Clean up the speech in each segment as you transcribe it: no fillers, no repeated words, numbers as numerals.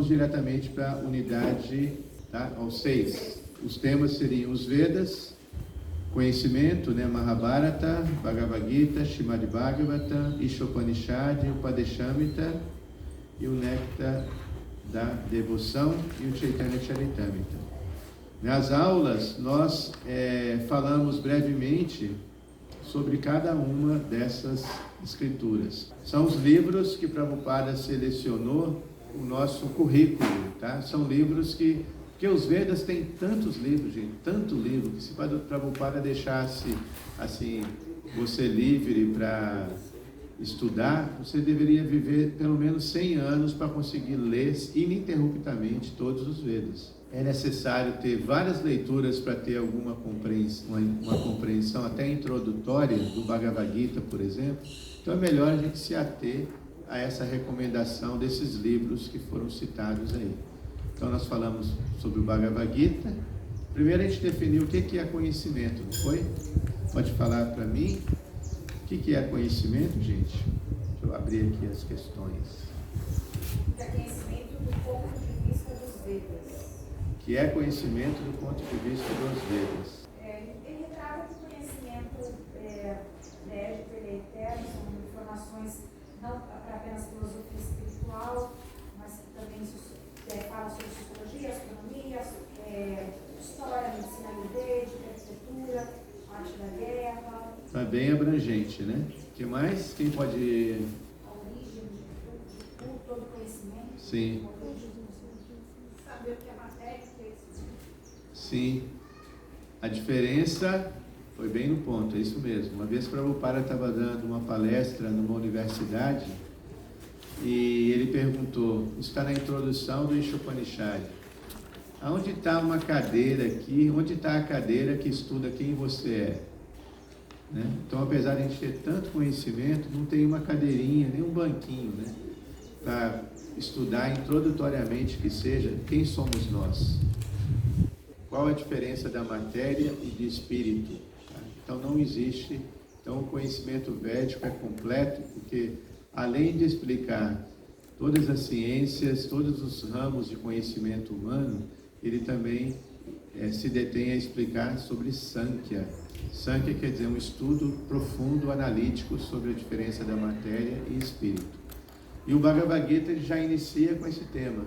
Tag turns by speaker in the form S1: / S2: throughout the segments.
S1: Diretamente para a unidade, tá? Aos 6. Os temas seriam os Vedas, conhecimento, né? Mahabharata, Bhagavad Gita, Srimad Bhagavatam, Ishopanishad, Upadeshamrita e o Néctar da Devoção e o Chaitanya Charitamrita. Nas aulas, nós falamos brevemente sobre cada uma dessas escrituras. São os livros que Prabhupada selecionou o nosso currículo, tá? São livros porque os Vedas têm tantos livros, gente, tanto livro, que se Prabhupada deixasse, assim, você livre para estudar, você deveria viver pelo menos 100 anos para conseguir ler ininterruptamente todos os Vedas. É necessário ter várias leituras para ter alguma compreensão, uma compreensão até introdutória do Bhagavad Gita, por exemplo. Então é melhor a gente se ater a essa recomendação desses livros que foram citados aí. Então nós falamos sobre o Bhagavad Gita. Primeiro a gente definiu o que é conhecimento, não foi? Pode falar para mim o que é conhecimento, gente? Deixa eu abrir aqui as questões.
S2: É conhecimento do ponto de vista dos Vedas.
S1: Que é conhecimento do ponto de vista dos Vedas.
S2: Ele trata de conhecimento inédito, ele é eterno, são informações não para apenas filosofia espiritual, mas que também fala sobre psicologia, astronomia, história, medicina ayurvédica, arquitetura, arte da guerra.
S1: Está bem abrangente, né? O que mais? Quem pode...
S2: A origem de todo conhecimento.
S1: Sim.
S2: Saber o que é matéria e o que é espírito.
S1: Sim. A diferença... Foi bem no ponto, é isso mesmo. Uma vez Prabhupada estava dando uma palestra numa universidade e ele perguntou, está na introdução do Ishopanishad, aonde está uma cadeira aqui, onde está a cadeira que estuda quem você é? Né? Então, apesar de a gente ter tanto conhecimento, não tem uma cadeirinha, nem um banquinho, né? Para estudar introdutoriamente que seja quem somos nós. Qual a diferença da matéria e de espírito? Então não existe, então o conhecimento védico é completo, porque além de explicar todas as ciências, todos os ramos de conhecimento humano, ele também se detém a explicar sobre Sankhya. Sankhya quer dizer um estudo profundo, analítico sobre a diferença da matéria e espírito. E o Bhagavad Gita ele já inicia com esse tema.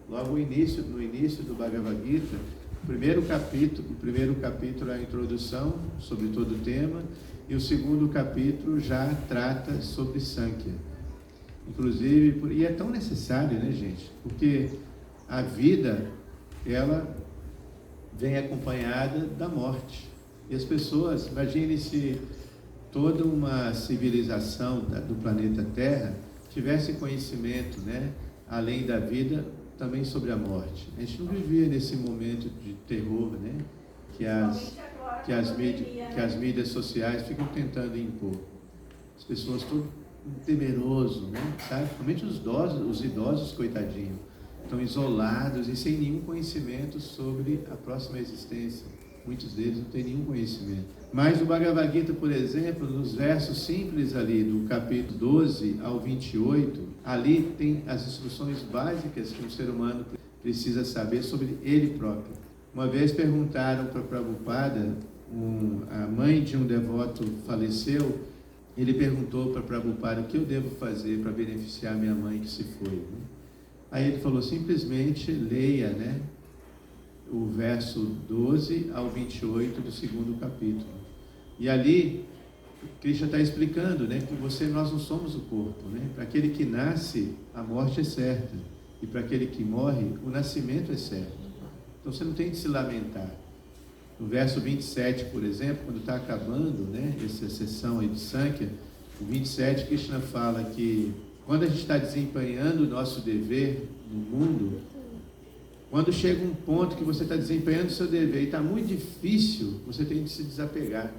S1: Logo no início do Bhagavad Gita, o primeiro capítulo é a introdução sobre todo o tema, e o segundo capítulo já trata sobre Sankhya. Inclusive, e é tão necessário, né, gente? Porque a vida, ela vem acompanhada da morte. E as pessoas, imagine se toda uma civilização do planeta Terra tivesse conhecimento, né, além da vida, também sobre a morte. A gente não vivia nesse momento de terror, né, que as mídias sociais ficam tentando impor. As pessoas todas temerosas, né, sabe? Principalmente os idosos, coitadinhos, estão isolados e sem nenhum conhecimento sobre a próxima existência. Muitos deles não têm nenhum conhecimento. Mas o Bhagavad Gita, por exemplo, nos versos simples ali, do capítulo 12 ao 28, ali tem as instruções básicas que um ser humano precisa saber sobre ele próprio. Uma vez perguntaram para Prabhupada, a mãe de um devoto faleceu, ele perguntou para Prabhupada, o que eu devo fazer para beneficiar minha mãe que se foi? Né? Aí ele falou, simplesmente leia, né, o verso 12 ao 28 do segundo capítulo. E ali, Krishna está explicando, né, que nós não somos o corpo, né? Para aquele que nasce, a morte é certa. E para aquele que morre, o nascimento é certo. Então você não tem de se lamentar. No verso 27, por exemplo, quando está acabando, né, essa sessão aí de Sankhya, o 27, Krishna fala que quando a gente está desempenhando o nosso dever no mundo, quando chega um ponto que você está desempenhando o seu dever e está muito difícil, você tem de se desapegar.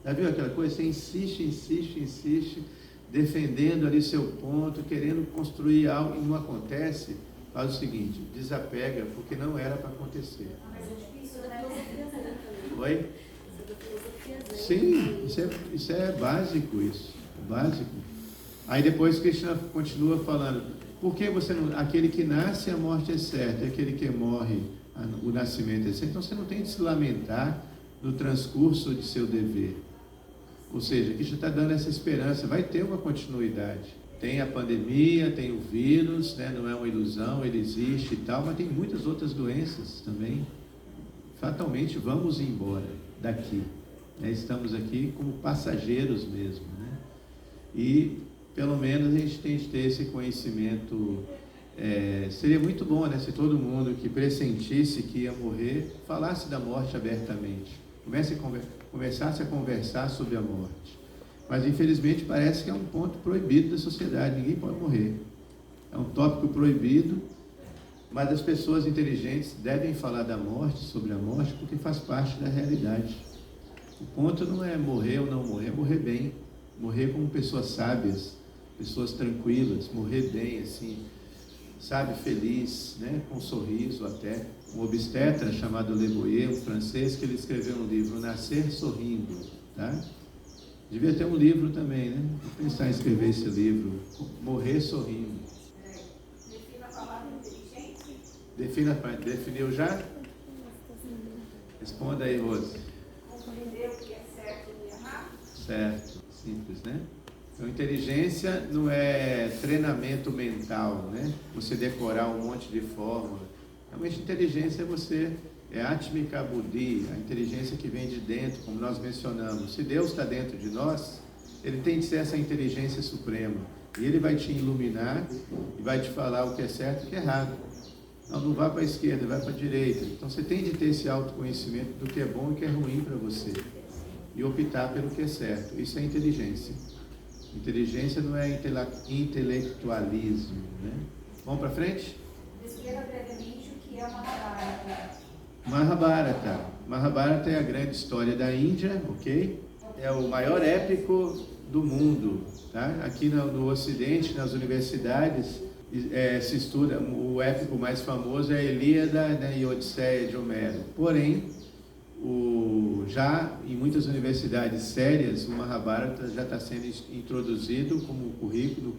S1: Já viu aquela coisa? Você insiste, defendendo ali seu ponto, querendo construir algo e não acontece, faz o seguinte, desapega, porque não era para acontecer.
S2: Mas é difícil, né?
S1: Oi? Sim, isso é básico, isso. Básico. Aí depois Krishna continua falando, por que você não... Aquele que nasce, a morte é certa, e aquele que morre, o nascimento é certo. Então você não tem de se lamentar no transcurso de seu dever. Ou seja, Krishna está dando essa esperança, vai ter uma continuidade. Tem a pandemia, tem o vírus, né? Não é uma ilusão, ele existe e tal, mas tem muitas outras doenças também. Fatalmente vamos embora daqui. Né? Estamos aqui como passageiros mesmo. Né? E pelo menos a gente tem de ter esse conhecimento. Seria muito bom, né, se todo mundo que pressentisse que ia morrer falasse da morte abertamente. Começasse a conversar sobre a morte. Mas infelizmente parece que é um ponto proibido da sociedade, ninguém pode morrer. É um tópico proibido, mas as pessoas inteligentes devem falar da morte, sobre a morte, porque faz parte da realidade. O ponto não é morrer ou não morrer, é morrer bem. Morrer como pessoas sábias, pessoas tranquilas, morrer bem, assim, sabe, feliz, né? Com um sorriso até. Um obstetra chamado Le Boyer, um francês, que ele escreveu um livro, Nascer Sorrindo, tá? Devia ter um livro também, né? Vou pensar em escrever esse livro, Morrer Sorrindo.
S2: Defina a palavra inteligente.
S1: Definiu já? Responda aí, Rose.
S2: Compreender o que é certo e errado.
S1: Certo, simples, né? Então, inteligência não é treinamento mental, né? Você decorar um monte de fórmula. Realmente, inteligência é Atmika Buddhi, a inteligência que vem de dentro, como nós mencionamos. Se Deus está dentro de nós, Ele tem de ser essa inteligência suprema. E Ele vai te iluminar e vai te falar o que é certo e o que é errado. Não vá para a esquerda, vai para a direita. Então, você tem de ter esse autoconhecimento do que é bom e o que é ruim para você. E optar pelo que é certo. Isso é inteligência. Inteligência não é intelectualismo, né? Vamos para frente?
S2: Descreva brevemente o que é uma Mahabharata.
S1: Mahabharata é a grande história da Índia, ok? É o maior épico do mundo, tá? Aqui no Ocidente, nas universidades, se estuda, o épico mais famoso é a Ilíada, né, e Odisseia de Homero. Porém, já em muitas universidades sérias, o Mahabharata já está sendo introduzido como currículo,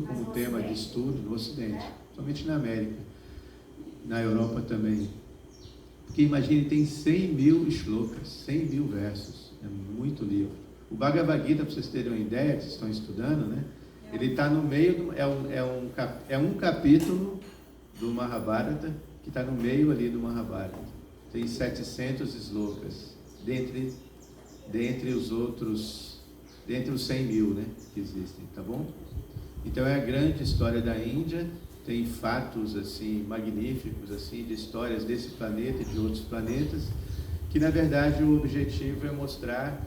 S1: como tema de estudo no Ocidente, somente na América, na Europa também. Porque imagine, tem 100 mil shlokas, 100 mil versos, é muito livro. O Bhagavad Gita, para vocês terem uma ideia, que vocês estão estudando, né? Ele está no meio, é um capítulo do Mahabharata, que está no meio ali do Mahabharata. Tem 700 shlokas, dentre os 100 mil, né, que existem, tá bom? Então é a grande história da Índia, tem fatos assim magníficos assim de histórias desse planeta e de outros planetas, que na verdade o objetivo é mostrar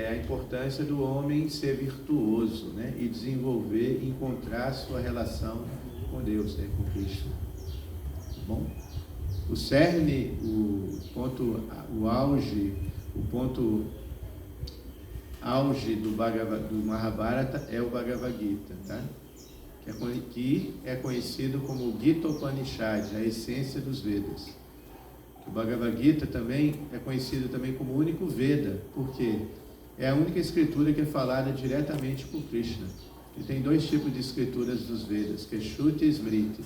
S1: a importância do homem ser virtuoso, né, e desenvolver, encontrar sua relação com Deus, né, com Cristo. Tá bom? O cerne, o ponto auge do Mahabharata é o Bhagavad Gita, tá? Que é conhecido como Gita Upanishad, a essência dos Vedas. O Bhagavad Gita também é conhecido também como o único Veda, porque é a única escritura que é falada diretamente por Krishna. E tem dois tipos de escrituras dos Vedas, que é Shruti e Smriti.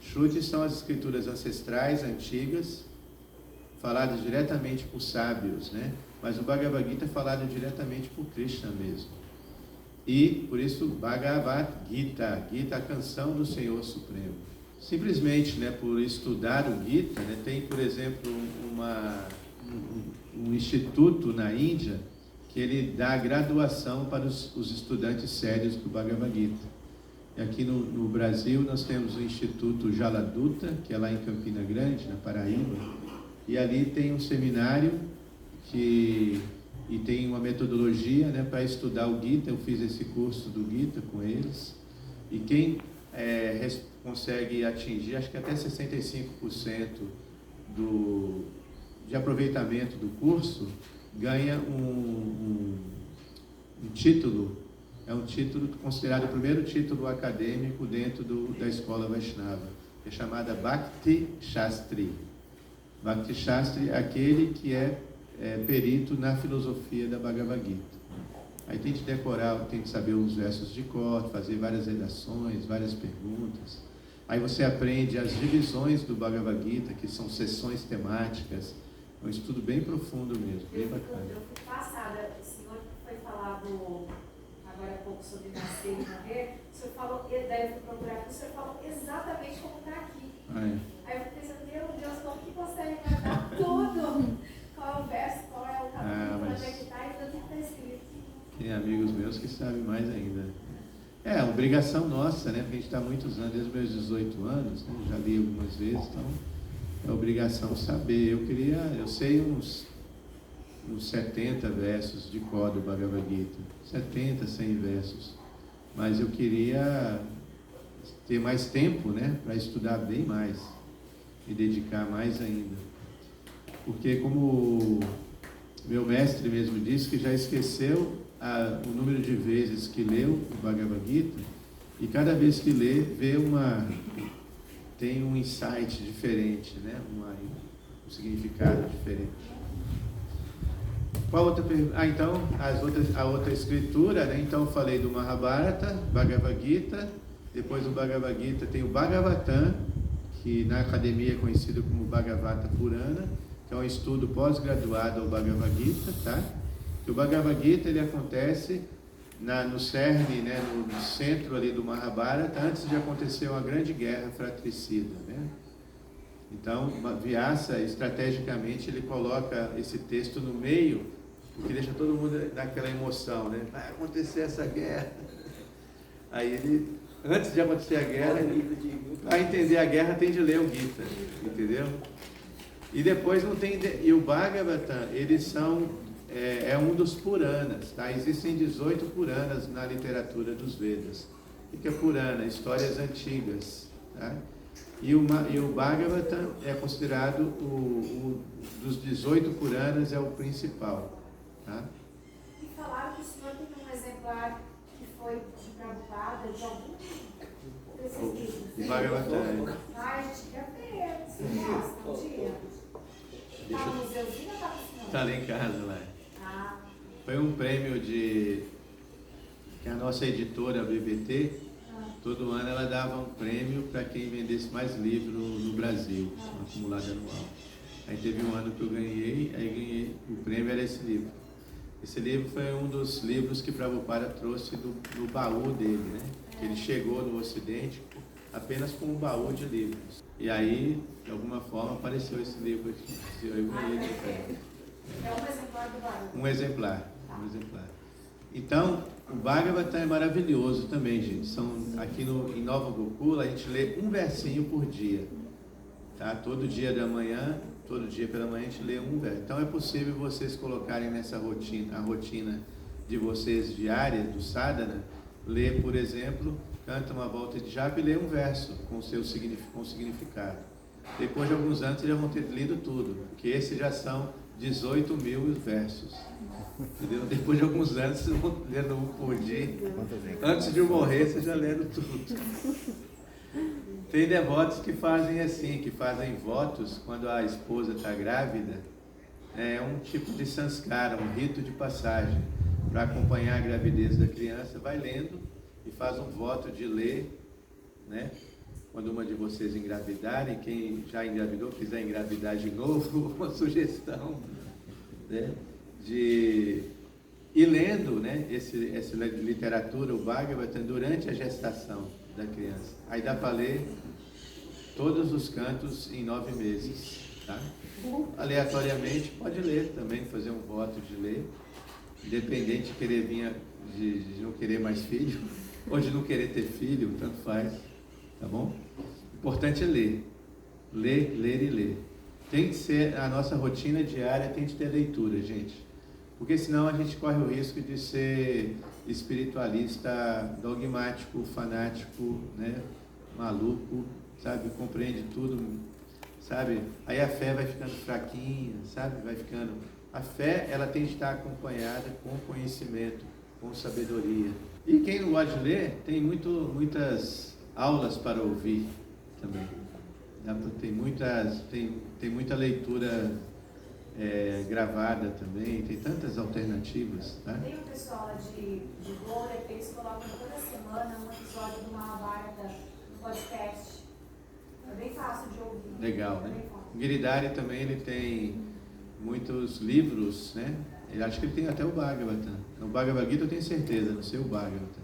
S1: Shruti são as escrituras ancestrais, antigas, faladas diretamente por sábios, né? Mas o Bhagavad Gita é falado diretamente por Krishna mesmo. E, por isso, Bhagavad Gita, Gita, a canção do Senhor Supremo. Simplesmente, né, por estudar o Gita, né, tem, por exemplo, um instituto na Índia que ele dá graduação para os estudantes sérios do Bhagavad Gita. E aqui no Brasil nós temos o Instituto Jaladuta, que é lá em Campina Grande, na Paraíba, e ali tem um seminário e tem uma metodologia, né, para estudar o Gita. Eu fiz esse curso do Gita com eles, e quem consegue atingir, acho que até 65% de aproveitamento do curso, ganha um título É um título considerado o primeiro título acadêmico dentro da escola Vaishnava. É chamada Bhakti Shastri. Bhakti Shastri é aquele que é perito na filosofia da Bhagavad Gita. Aí tem que decorar, tem que saber os versos de cor, fazer várias redações, várias perguntas. Aí você aprende as divisões do Bhagavad Gita, que são sessões temáticas. É um estudo bem profundo mesmo, bem bacana.
S2: Eu fui passada, o senhor foi falado agora há pouco sobre nascer e morrer, o senhor falou, daí eu fui procurar, o senhor falou exatamente como está aqui. Aí eu pensei, meu Deus, como que consegue guardar tudo? Qual é o verso, qual é o capítulo, onde é que está e tudo que está escrito.
S1: Tem amigos meus que sabem mais ainda. É a obrigação nossa, né? Porque a gente está há muitos anos, desde os meus 18 anos, né? Já li algumas vezes, então é obrigação saber. Eu sei uns 70 versos de cor do Bhagavad Gita, 70, 100 versos, mas eu queria ter mais tempo, né? Para estudar bem mais, me dedicar mais ainda. Porque como meu mestre mesmo disse, que já esqueceu o número de vezes que leu o Bhagavad Gita, e cada vez que lê, tem um insight diferente, né? Um significado diferente. Qual outra pergunta? Então, a outra escritura, né? Então eu falei do Mahabharata, Bhagavad Gita, depois do Bhagavad Gita tem o Bhagavatam, que na academia é conhecido como Bhagavata Purana, que é um estudo pós-graduado ao Bhagavad Gita, tá? Que o Bhagavad Gita ele acontece no cerne, né, no centro ali do Mahabharata, antes de acontecer uma grande guerra fratricida, né? Então, Vyasa, estrategicamente, ele coloca esse texto no meio, porque deixa todo mundo naquela emoção, né? Vai acontecer essa guerra. Aí ele, antes de acontecer a guerra, para entender a guerra tem de ler o Gita, entendeu? E depois não tem... E o Bhagavatam, eles são... É um dos Puranas, tá? Existem 18 Puranas na literatura dos Vedas. O que é Purana? Histórias antigas, tá? E o Bhagavatam é considerado dos 18 Puranas é o principal, tá?
S2: E falaram que o senhor tem um exemplar que foi de Prabhupada, de algum desses livros.
S1: O Bhagavatam.
S2: Ah, a gente quer ver, você gosta um dia? Está no museuzinho ou está no cinema?
S1: Está lá em casa, lá.
S2: Ah.
S1: Foi um prêmio que a nossa editora, a BBT, todo ano ela dava um prêmio para quem vendesse mais livro no Brasil, um acumulado anual. Aí teve um ano que eu ganhei, o prêmio era esse livro. Esse livro foi um dos livros que Prabhupada trouxe no baú dele, né? Que ele chegou no Ocidente apenas com um baú de livros. E aí, de alguma forma, apareceu esse livro aqui. Eu ganhei esse prêmio.
S2: É um exemplar do baú?
S1: Um exemplar. Então, o Bhagavatam é maravilhoso também, gente. Aqui em Nova Gokula, a gente lê um versinho por dia. Tá? Todo dia pela manhã, a gente lê um verso. Então, é possível vocês colocarem nessa rotina, a rotina de vocês diária, do sadhana, ler, por exemplo, canta uma volta de japa e lê um verso com significado. Depois de alguns anos, vocês já vão ter lido tudo, porque esses já são 18 mil versos. Entendeu? Depois de alguns anos, vocês vão lendo um por dia. Antes de eu morrer, vocês já leram tudo. Tem devotos que fazem assim, que fazem votos quando a esposa está grávida. É um tipo de sanskara, um rito de passagem. Para acompanhar a gravidez da criança, vai lendo e faz um voto de ler, né? Quando uma de vocês engravidarem, quem já engravidou, quiser engravidar de novo, uma sugestão, né? De ir lendo, né? Essa literatura, o Bhagavatam, durante a gestação da criança. Aí dá para ler todos os cantos em 9 meses, tá? Aleatoriamente pode ler também, fazer um voto de ler, independente de querer de não querer mais filho, ou de não querer ter filho, tanto faz, tá bom? O importante é ler, ler e ler. Tem que ser, a nossa rotina diária tem que ter leitura, gente. Porque senão a gente corre o risco de ser espiritualista dogmático, fanático, né? Maluco, sabe? Compreende tudo, sabe? Aí a fé vai ficando fraquinha, sabe? Vai ficando... A fé, ela tem que estar acompanhada com conhecimento, com sabedoria. E quem não gosta de ler, tem muitas aulas para ouvir também. Tem muita leitura gravada também, tem tantas alternativas. Tá?
S2: Tem um pessoal lá de Goa que eles colocam toda semana um episódio do Mahabharata no podcast. É bem fácil de ouvir.
S1: Legal, né? O Giridhari também ele tem muitos livros, né? Eu acho que ele tem até o Bhagavatam. O Bhagavad Gita eu tenho certeza, não sei o Bhagavatam.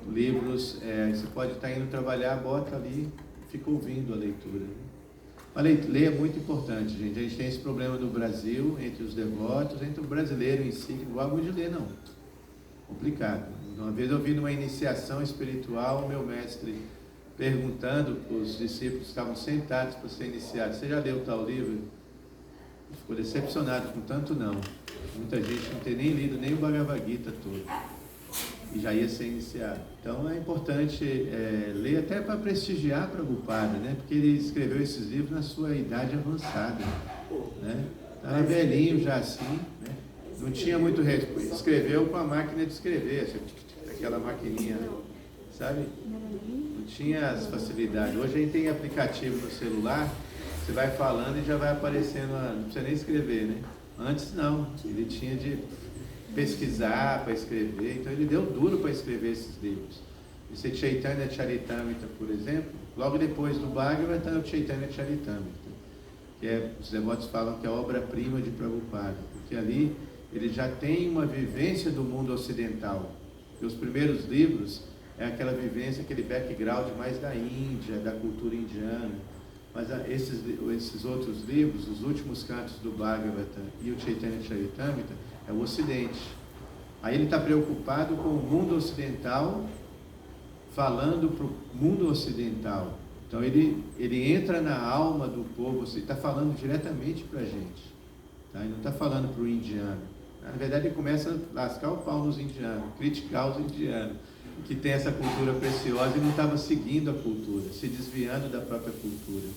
S1: Livros, você pode estar indo trabalhar, bota ali, fica ouvindo a leitura. Mas ler é muito importante, gente. A gente tem esse problema no Brasil, entre os devotos, entre o brasileiro em si, que não gosta muito de ler, não. Complicado. Uma vez eu vi numa iniciação espiritual, o meu mestre perguntando para os discípulos que estavam sentados para ser iniciados: você já leu tal livro? Ele ficou decepcionado com tanto não. Muita gente não tem nem lido nem o Bhagavad Gita todo e já ia ser iniciado. Então é importante ler até para prestigiar Prabhupada, né? Porque ele escreveu esses livros na sua idade avançada, né? Estava velhinho já assim, né? Não tinha muito respeito. Escreveu com a máquina de escrever, aquela maquininha, sabe? Não tinha as facilidades. Hoje a gente tem aplicativo no celular, você vai falando e já vai aparecendo, não precisa nem escrever, né? Antes não, ele tinha de pesquisar para escrever, então ele deu duro para escrever esses livros. Esse Chaitanya Charitamrita, por exemplo, logo depois do Bhagavatam, o Chaitanya Charitamrita, que os devotos falam que é a obra-prima de Prabhupada, porque ali ele já tem uma vivência do mundo ocidental. E os primeiros livros é aquela vivência, aquele background mais da Índia, da cultura indiana. Mas esses outros livros, os últimos cantos do Bhagavatam e o Chaitanya Charitamrita, é o Ocidente. Aí ele está preocupado com o mundo ocidental, falando para o mundo ocidental. Então ele entra na alma do povo, ele está falando diretamente para a gente. Tá? Ele não está falando para o indiano. Na verdade ele começa a lascar o pau nos indianos, criticar os indianos, que tem essa cultura preciosa e não estava seguindo a cultura, se desviando da própria cultura.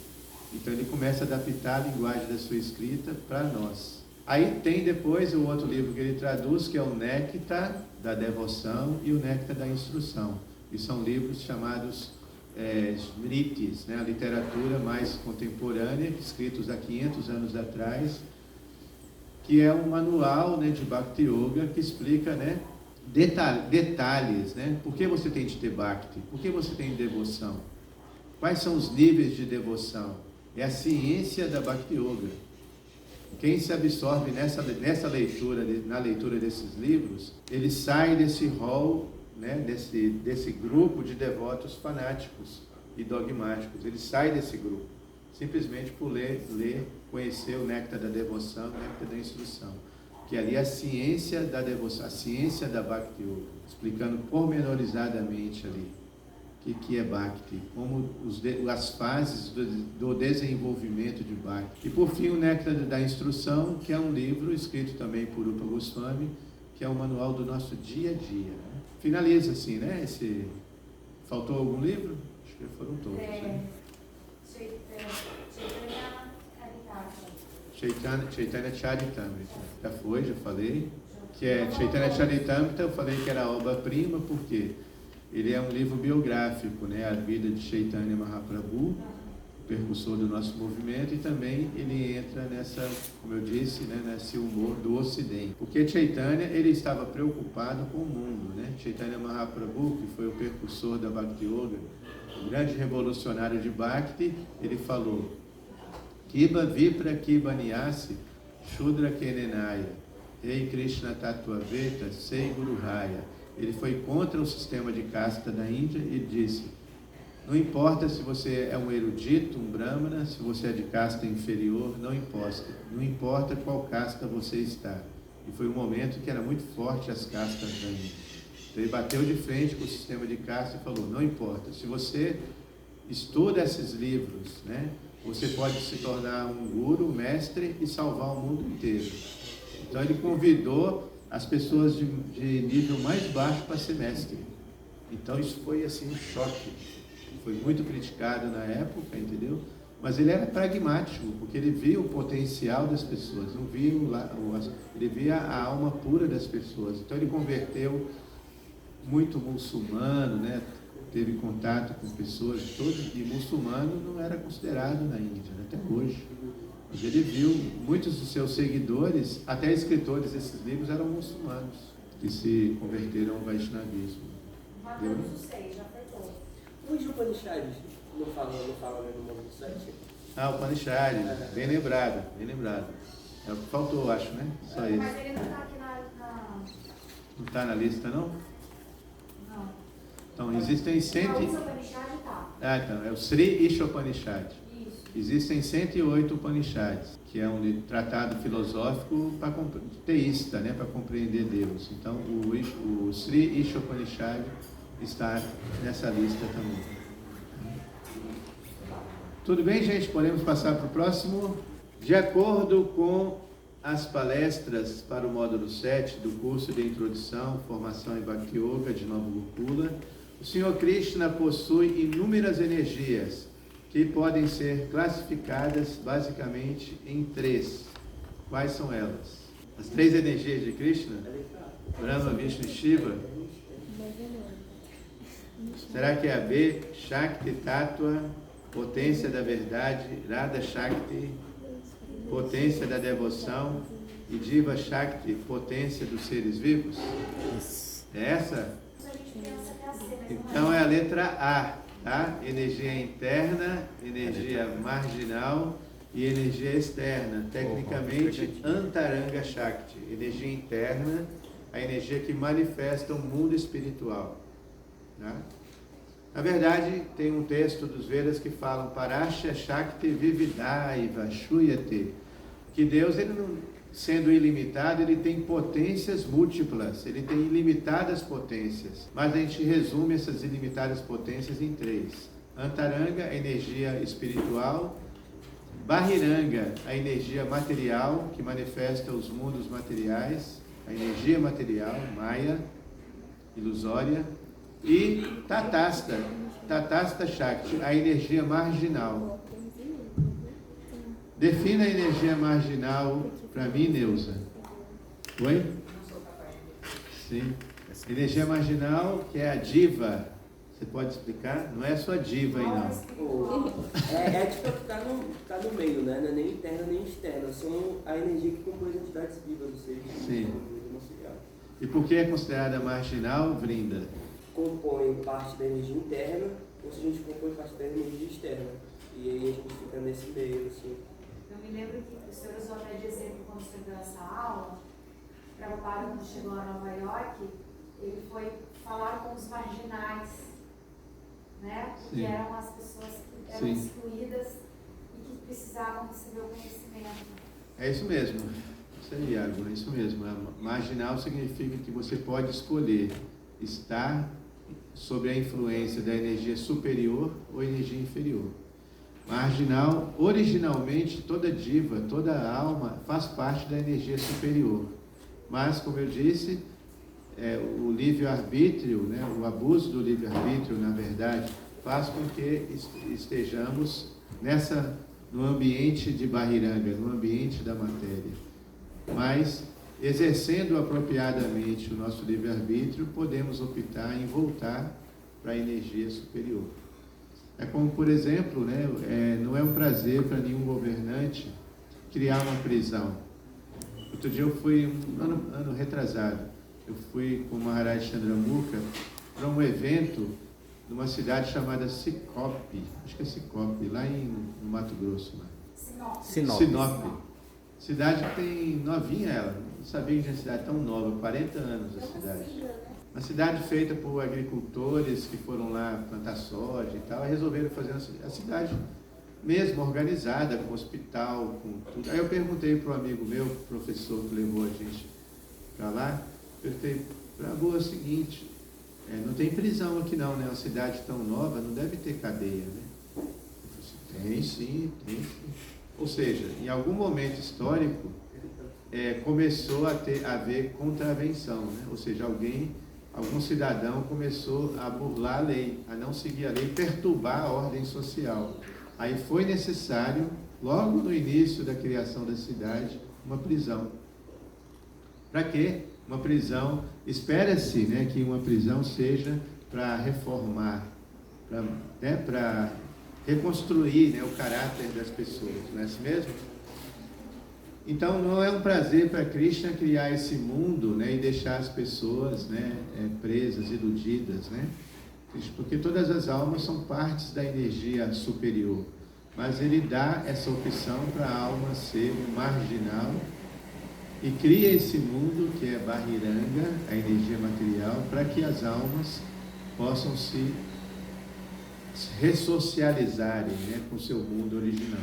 S1: Então ele começa a adaptar a linguagem da sua escrita para nós. Aí tem depois o outro livro que ele traduz, que é o Néctar da Devoção e o Néctar da Instrução. E são livros chamados Smritis, né? A literatura mais contemporânea, escritos há 500 anos atrás, que é um manual, né, de Bhakti Yoga, que explica, né, detalhes, né? Por que você tem de ter Bhakti? Por que você tem devoção? Quais são os níveis de devoção? É a ciência da Bhakti Yoga. Quem se absorve nessa leitura, na leitura desses livros, ele sai desse rol, né, desse grupo de devotos fanáticos e dogmáticos. Ele sai desse grupo, simplesmente por ler, conhecer o Néctar da Devoção, o Néctar da Instrução. Que ali é a ciência da devoção, a ciência da Bhakti Yoga, explicando pormenorizadamente ali o que é Bhakti, como as fases do desenvolvimento de Bhakti. E por fim o Néctar da Instrução, que é um livro escrito também por Rupa Goswami, que é o manual do nosso dia a dia. Né? Finaliza assim, né? Faltou algum livro? Acho que foram todos. Né? Chaitanya Charitamrita. Já falei. Que é Chaitanya Charitamrita, eu falei que era a obra-prima, porque ele é um livro biográfico, né? A vida de Chaitanya Mahaprabhu, o percussor do nosso movimento, e também ele entra nessa, como eu disse, né, nesse humor do Ocidente. Porque Chaitanya, ele estava preocupado com o mundo, né? Chaitanya Mahaprabhu, que foi o percussor da Bhakti Yoga, o grande revolucionário de Bhakti, ele falou: Kiba Vipra Kiba Niyasi Shudra Kenenaya Rei Krishna Tattvaveta Sei Guru Raya. Ele foi contra o sistema de casta da Índia e disse: não importa se você é um erudito, um brahmana, se você é de casta inferior, não importa qual casta você está. E foi um momento que era muito forte as castas da Índia. Então ele bateu de frente com o sistema de casta e falou: não importa, se você estuda esses livros, né, você pode se tornar um guru, um mestre e salvar o mundo inteiro. Então ele convidou as pessoas de nível mais baixo para ser mestre. Então isso foi assim um choque. Foi muito criticado na época, entendeu? Mas ele era pragmático, porque ele via o potencial das pessoas, não via ele via a alma pura das pessoas. Então ele converteu muito muçulmano, né? Teve contato com pessoas todas, e muçulmano não era considerado na Índia, né? Até hoje. Mas ele viu muitos dos seus seguidores, até escritores desses livros, eram muçulmanos, que se converteram ao Vaishnavismo.
S2: Matamos os 6, já foi todo.
S3: Os Upanishads não fala no nome do 7?
S1: Ah, o Upanishad, bem lembrado, bem lembrado. É o que faltou, acho, né? Só isso.
S2: Mas ele não está aqui
S1: Não está na lista, não?
S2: Não.
S1: Então, existem
S2: Não,
S1: 100...
S2: o Upanishad está.
S1: Ah, então, é o Sri Ishopanishad.
S2: Isso.
S1: Existem 108 Upanishads, que é um tratado filosófico teísta, né, para compreender Deus. Então, o Sri Ishopanishad está nessa lista também. Tudo bem, gente? Podemos passar para o próximo? De acordo com as palestras para o módulo 7 do curso de Introdução, Formação em Bhakti Yoga de Nova Gokula, o Senhor Krishna possui inúmeras energias que podem ser classificadas basicamente em 3. Quais são elas? As 3 energias de Krishna? Brahma, Vishnu e Shiva? Será que é a B? Shakti Tattva, potência da verdade, Radha Shakti, potência da devoção, e Jiva Shakti, potência dos seres vivos? É essa? Então é a letra A, tá? Energia interna, energia marginal e energia externa. Tecnicamente, Antaranga Shakti. Energia interna, a energia que manifesta o mundo espiritual. Tá? Na verdade, tem um texto dos Vedas que falam Parasya Shakti Vividaiva Shuyate, que Deus, ele não, sendo ilimitado, ele tem potências múltiplas, ele tem ilimitadas potências, mas a gente resume essas ilimitadas potências em 3. Antaranga, a energia espiritual; Bahiranga, a energia material, que manifesta os mundos materiais, a energia material, Maya, ilusória; e Tatasta Shakti, a energia marginal. Defina a energia marginal para mim, Neuza. Oi? Sim. Energia marginal, que é a diva. Você pode explicar? Não é só diva aí, não.
S3: É tipo tá no meio, né? Não é nem interna nem externa. São a energia que compõe as entidades vivas, ou seja,
S1: sim. E por que é considerada marginal, Vrinda?
S3: Compõe parte da energia interna, ou seja, a gente compõe parte da energia externa. E aí a gente fica nesse meio, assim.
S2: Eu me lembro que o senhor usou até de exemplo quando você deu essa aula. Prabhupada, quando chegou a Nova York, ele foi falar com os marginais, né? Que
S1: sim.
S2: eram as pessoas que eram
S1: sim.
S2: excluídas e que precisavam receber o conhecimento.
S1: É isso mesmo. Isso aí, Iago, é isso mesmo. Marginal significa que você pode escolher estar sob a influência da energia superior ou energia inferior. Marginal, originalmente, toda diva, toda alma faz parte da energia superior. Mas, como eu disse, o livre-arbítrio, né, o abuso do livre-arbítrio, na verdade, faz com que estejamos no ambiente de Bahiranga, no ambiente da matéria. Mas, exercendo apropriadamente o nosso livre-arbítrio, podemos optar em voltar para a energia superior. É como, por exemplo, né, não é um prazer para nenhum governante criar uma prisão. Outro dia eu fui, ano retrasado, eu fui com o Maharaj Chandramukha para um evento numa cidade chamada Sicope, acho que é Sicope, lá no Mato Grosso. Sinop. Cidade que tem novinha ela, não sabia que tinha cidade tão nova, 40 anos a cidade. Uma cidade feita por agricultores que foram lá plantar soja e tal, e resolveram fazer a cidade mesmo organizada, com hospital, com tudo. Aí eu perguntei para um amigo meu, professor que levou a gente para lá, perguntei para a boa, é o seguinte, não tem prisão aqui não, né? Uma cidade tão nova, não deve ter cadeia, né? Eu falei assim, tem sim. Ou seja, em algum momento histórico, começou a haver contravenção, né? Ou seja, algum cidadão começou a burlar a lei, a não seguir a lei, perturbar a ordem social. Aí foi necessário, logo no início da criação da cidade, uma prisão. Para quê? Uma prisão, espera-se, né, que uma prisão seja para reformar, para reconstruir, né, o caráter das pessoas, não é assim mesmo? Então não é um prazer para Krishna criar esse mundo, né, e deixar as pessoas, né, presas, iludidas, né? Porque todas as almas são partes da energia superior, mas ele dá essa opção para a alma ser um marginal e cria esse mundo que é Bahiranga, a energia material, para que as almas possam se ressocializarem, né, com o seu mundo original.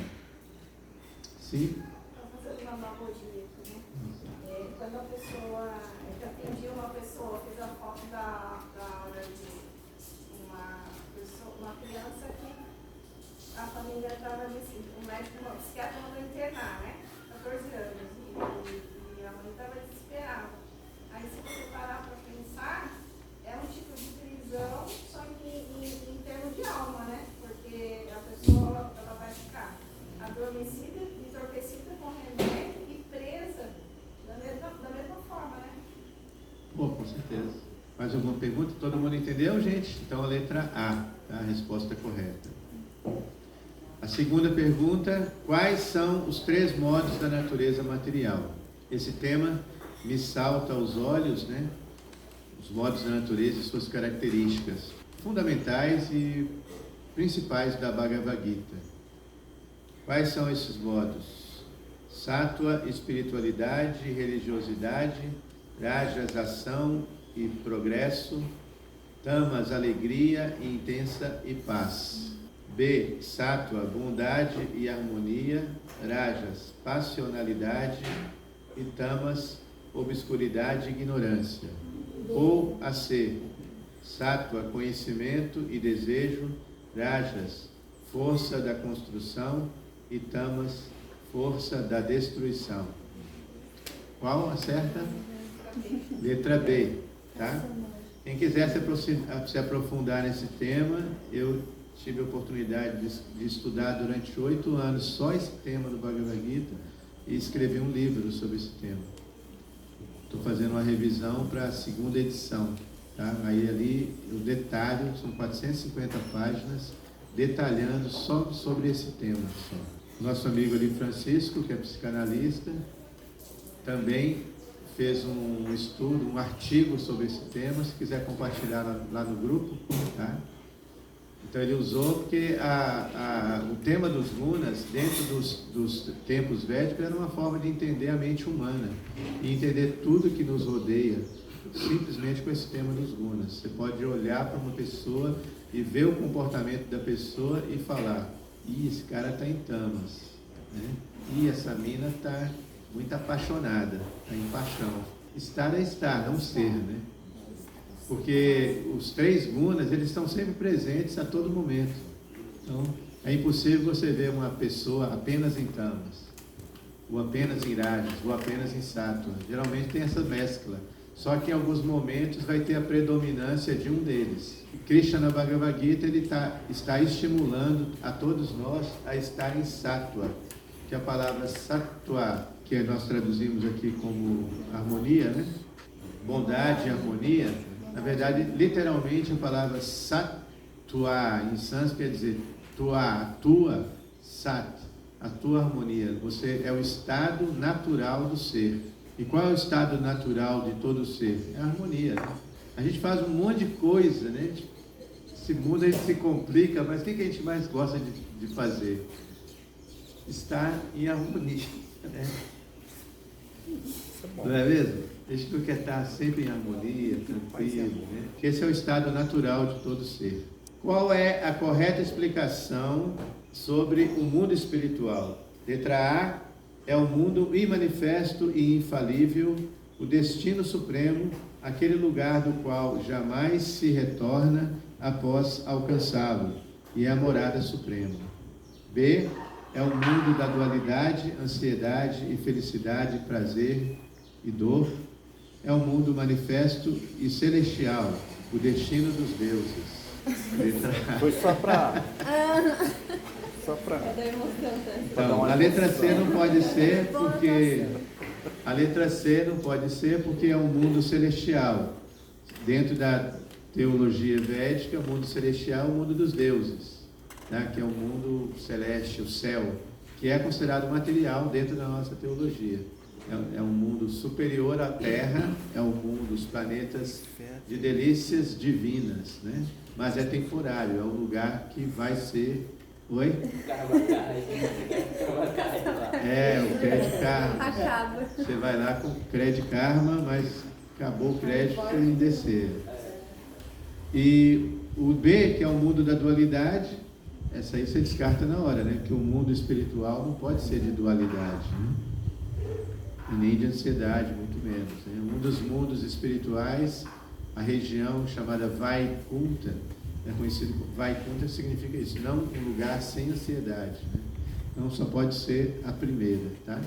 S1: Sim?
S2: Vou fazer uma analogia aqui, né? Quando a pessoa, eu atendi uma pessoa, fiz a foto da hora de uma criança que a família estava assim, o médico, o psiquiatra mandou internar, né? 14 anos. E a mãe estava desesperada. Aí se você parar para pensar, é um tipo de prisão, só que em termos de alma, né? Porque a pessoa ela vai ficar adormecida, entorpecida com remédio e presa da mesma forma, né?
S1: Pô, com certeza. Mais alguma pergunta? Todo mundo entendeu, gente? Então a letra A, tá? A resposta é correta. A segunda pergunta: quais são os 3 modos da natureza material? Esse tema me salta aos olhos, né? Os modos da natureza e suas características fundamentais e principais da Bhagavad Gita. Quais são esses modos? Sattva, espiritualidade e religiosidade. Rajas, ação e progresso. Tamas, alegria e intensa e paz. B. Sattva, bondade e harmonia. Rajas, passionalidade. E tamas, obscuridade e ignorância. Ou a C. Sattva, conhecimento e desejo. Rajas, força da construção. E tamas, força da destruição. Qual acerta? Letra B, tá? Quem quiser se aprofundar nesse tema, eu tive a oportunidade de estudar durante 8 anos só esse tema do Bhagavad Gita e escrevi um livro sobre esse tema. Estou fazendo uma revisão para a 2ª edição, tá? Aí ali o detalhe, são 450 páginas, detalhando só sobre esse tema. Só. Nosso amigo ali, Francisco, que é psicanalista, também fez um estudo, um artigo sobre esse tema, se quiser compartilhar lá no grupo, tá? Então ele usou porque o tema dos gunas, dentro dos tempos védicos, era uma forma de entender a mente humana e entender tudo que nos rodeia, simplesmente com esse tema dos gunas. Você pode olhar para uma pessoa e ver o comportamento da pessoa e falar: ih, esse cara está em tamas, né? Ih, essa mina está muito apaixonada, está em paixão. Estar é estar, não ser, né? Porque os 3 gunas, eles estão sempre presentes a todo momento. Então, é impossível você ver uma pessoa apenas em tamas, ou apenas em rajas, ou apenas em sattva. Geralmente tem essa mescla. Só que em alguns momentos vai ter a predominância de um deles. Krishna na Bhagavad Gita, ele está estimulando a todos nós a estar em sattva, que a palavra sattva, que nós traduzimos aqui como harmonia, né? Bondade e harmonia, na verdade, literalmente a palavra sattva em sânscrito quer dizer a tua sat, a tua harmonia. Você é o estado natural do ser. E qual é o estado natural de todo ser? É a harmonia, né? A gente faz um monte de coisa, né? Esse mundo a gente se complica, mas o que a gente mais gosta de fazer? Estar em harmonia, né? Não é mesmo? A gente não quer estar sempre em harmonia, tranquilo, né? Porque esse é o estado natural de todo ser. Qual é a correta explicação sobre o mundo espiritual? Letra A é o mundo imanifesto e infalível, o destino supremo, aquele lugar do qual jamais se retorna após alcançá-lo, e é a morada suprema. B é o mundo da dualidade, ansiedade e felicidade, prazer e dor. É o mundo manifesto e celestial, o destino dos deuses.
S4: Foi só para...
S1: Então, a letra C não pode ser porque A letra C não pode ser porque é um mundo celestial. Dentro da teologia védica, o mundo celestial é o mundo dos deuses, né? Que é o mundo celeste, o céu, que é considerado material dentro da nossa teologia. É um mundo superior à Terra, é um mundo dos planetas de delícias divinas, né? Mas é temporário, é um lugar que vai ser... Oi? É, o crédito karma.
S5: Acaba.
S1: Você vai lá com crédito karma, mas acabou o crédito e descer. E o B, que é o mundo da dualidade, essa aí você descarta na hora, né? Que o mundo espiritual não pode ser de dualidade, né? E nem de ansiedade, muito menos, né? Um dos mundos espirituais, a região chamada Vaikunta, é conhecido como Vaikunta, significa isso, não um lugar sem ansiedade, né? Então só pode ser a primeira, tá?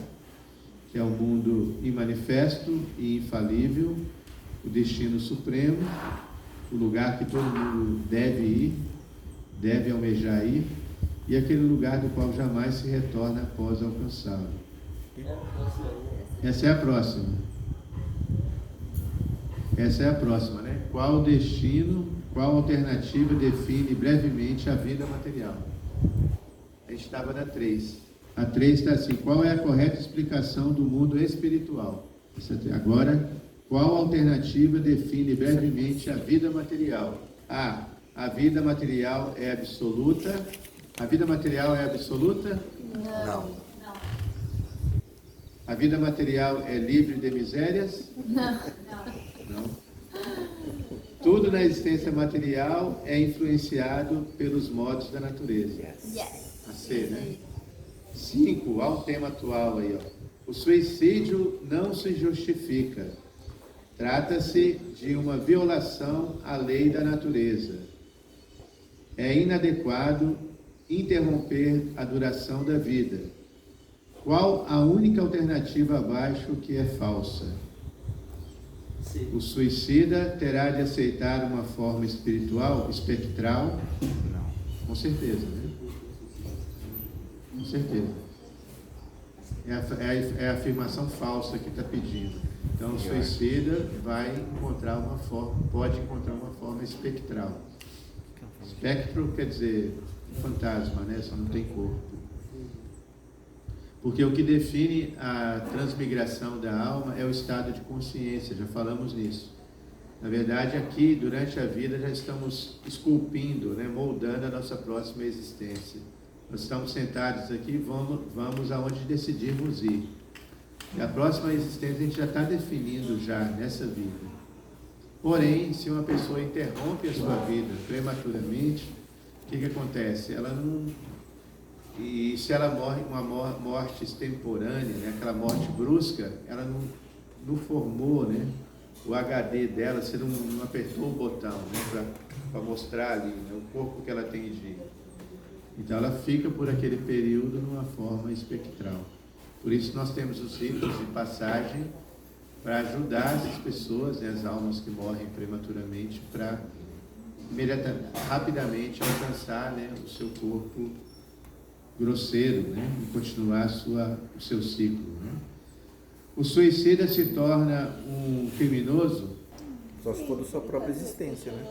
S1: Que é o mundo imanifesto e infalível, o destino supremo, o lugar que todo mundo deve ir, deve almejar ir, e aquele lugar do qual jamais se retorna após alcançá-lo. Essa é a próxima. Essa é a próxima, né? Qual destino, qual alternativa define brevemente a vida material? A gente estava na 3. A 3 está assim: qual é a correta explicação do mundo espiritual? Agora, qual alternativa define brevemente a vida material? A vida material é absoluta. A vida material é absoluta?
S5: Não.
S1: A vida material é livre de misérias?
S5: Não.
S1: Não. Tudo na existência material é influenciado pelos modos da natureza.
S5: Yes.
S1: A C, né? 5, ao tema atual aí, ó. O suicídio não se justifica. Trata-se de uma violação à lei da natureza. É inadequado interromper a duração da vida. Qual a única alternativa abaixo que é falsa?
S3: Sim.
S1: O suicida terá de aceitar uma forma espiritual, espectral?
S4: Não.
S1: Com certeza, né? Com certeza. É a afirmação falsa que está pedindo. Então, o suicida vai encontrar uma forma, pode encontrar uma forma espectral. Espectro quer dizer fantasma, né? Só não tem corpo. Porque o que define a transmigração da alma é o estado de consciência, já falamos nisso. Na verdade, aqui, durante a vida, já estamos esculpindo, né, moldando a nossa próxima existência. Nós estamos sentados aqui, vamos aonde decidirmos ir. E a próxima existência a gente já está definindo já nessa vida. Porém, se uma pessoa interrompe a sua vida prematuramente, o que acontece? Ela não... E se ela morre uma morte extemporânea, né, aquela morte brusca, ela não formou, né, o HD dela, você não apertou o botão, né, para mostrar ali, né, o corpo que ela tem de... Então ela fica por aquele período numa forma espectral. Por isso nós temos os ritos de passagem para ajudar essas pessoas, né, as almas que morrem prematuramente, para rapidamente alcançar, né, o seu corpo grosseiro, né, e continuar o seu ciclo, né. O suicida se torna um criminoso?
S4: Só se for da sua própria existência, né?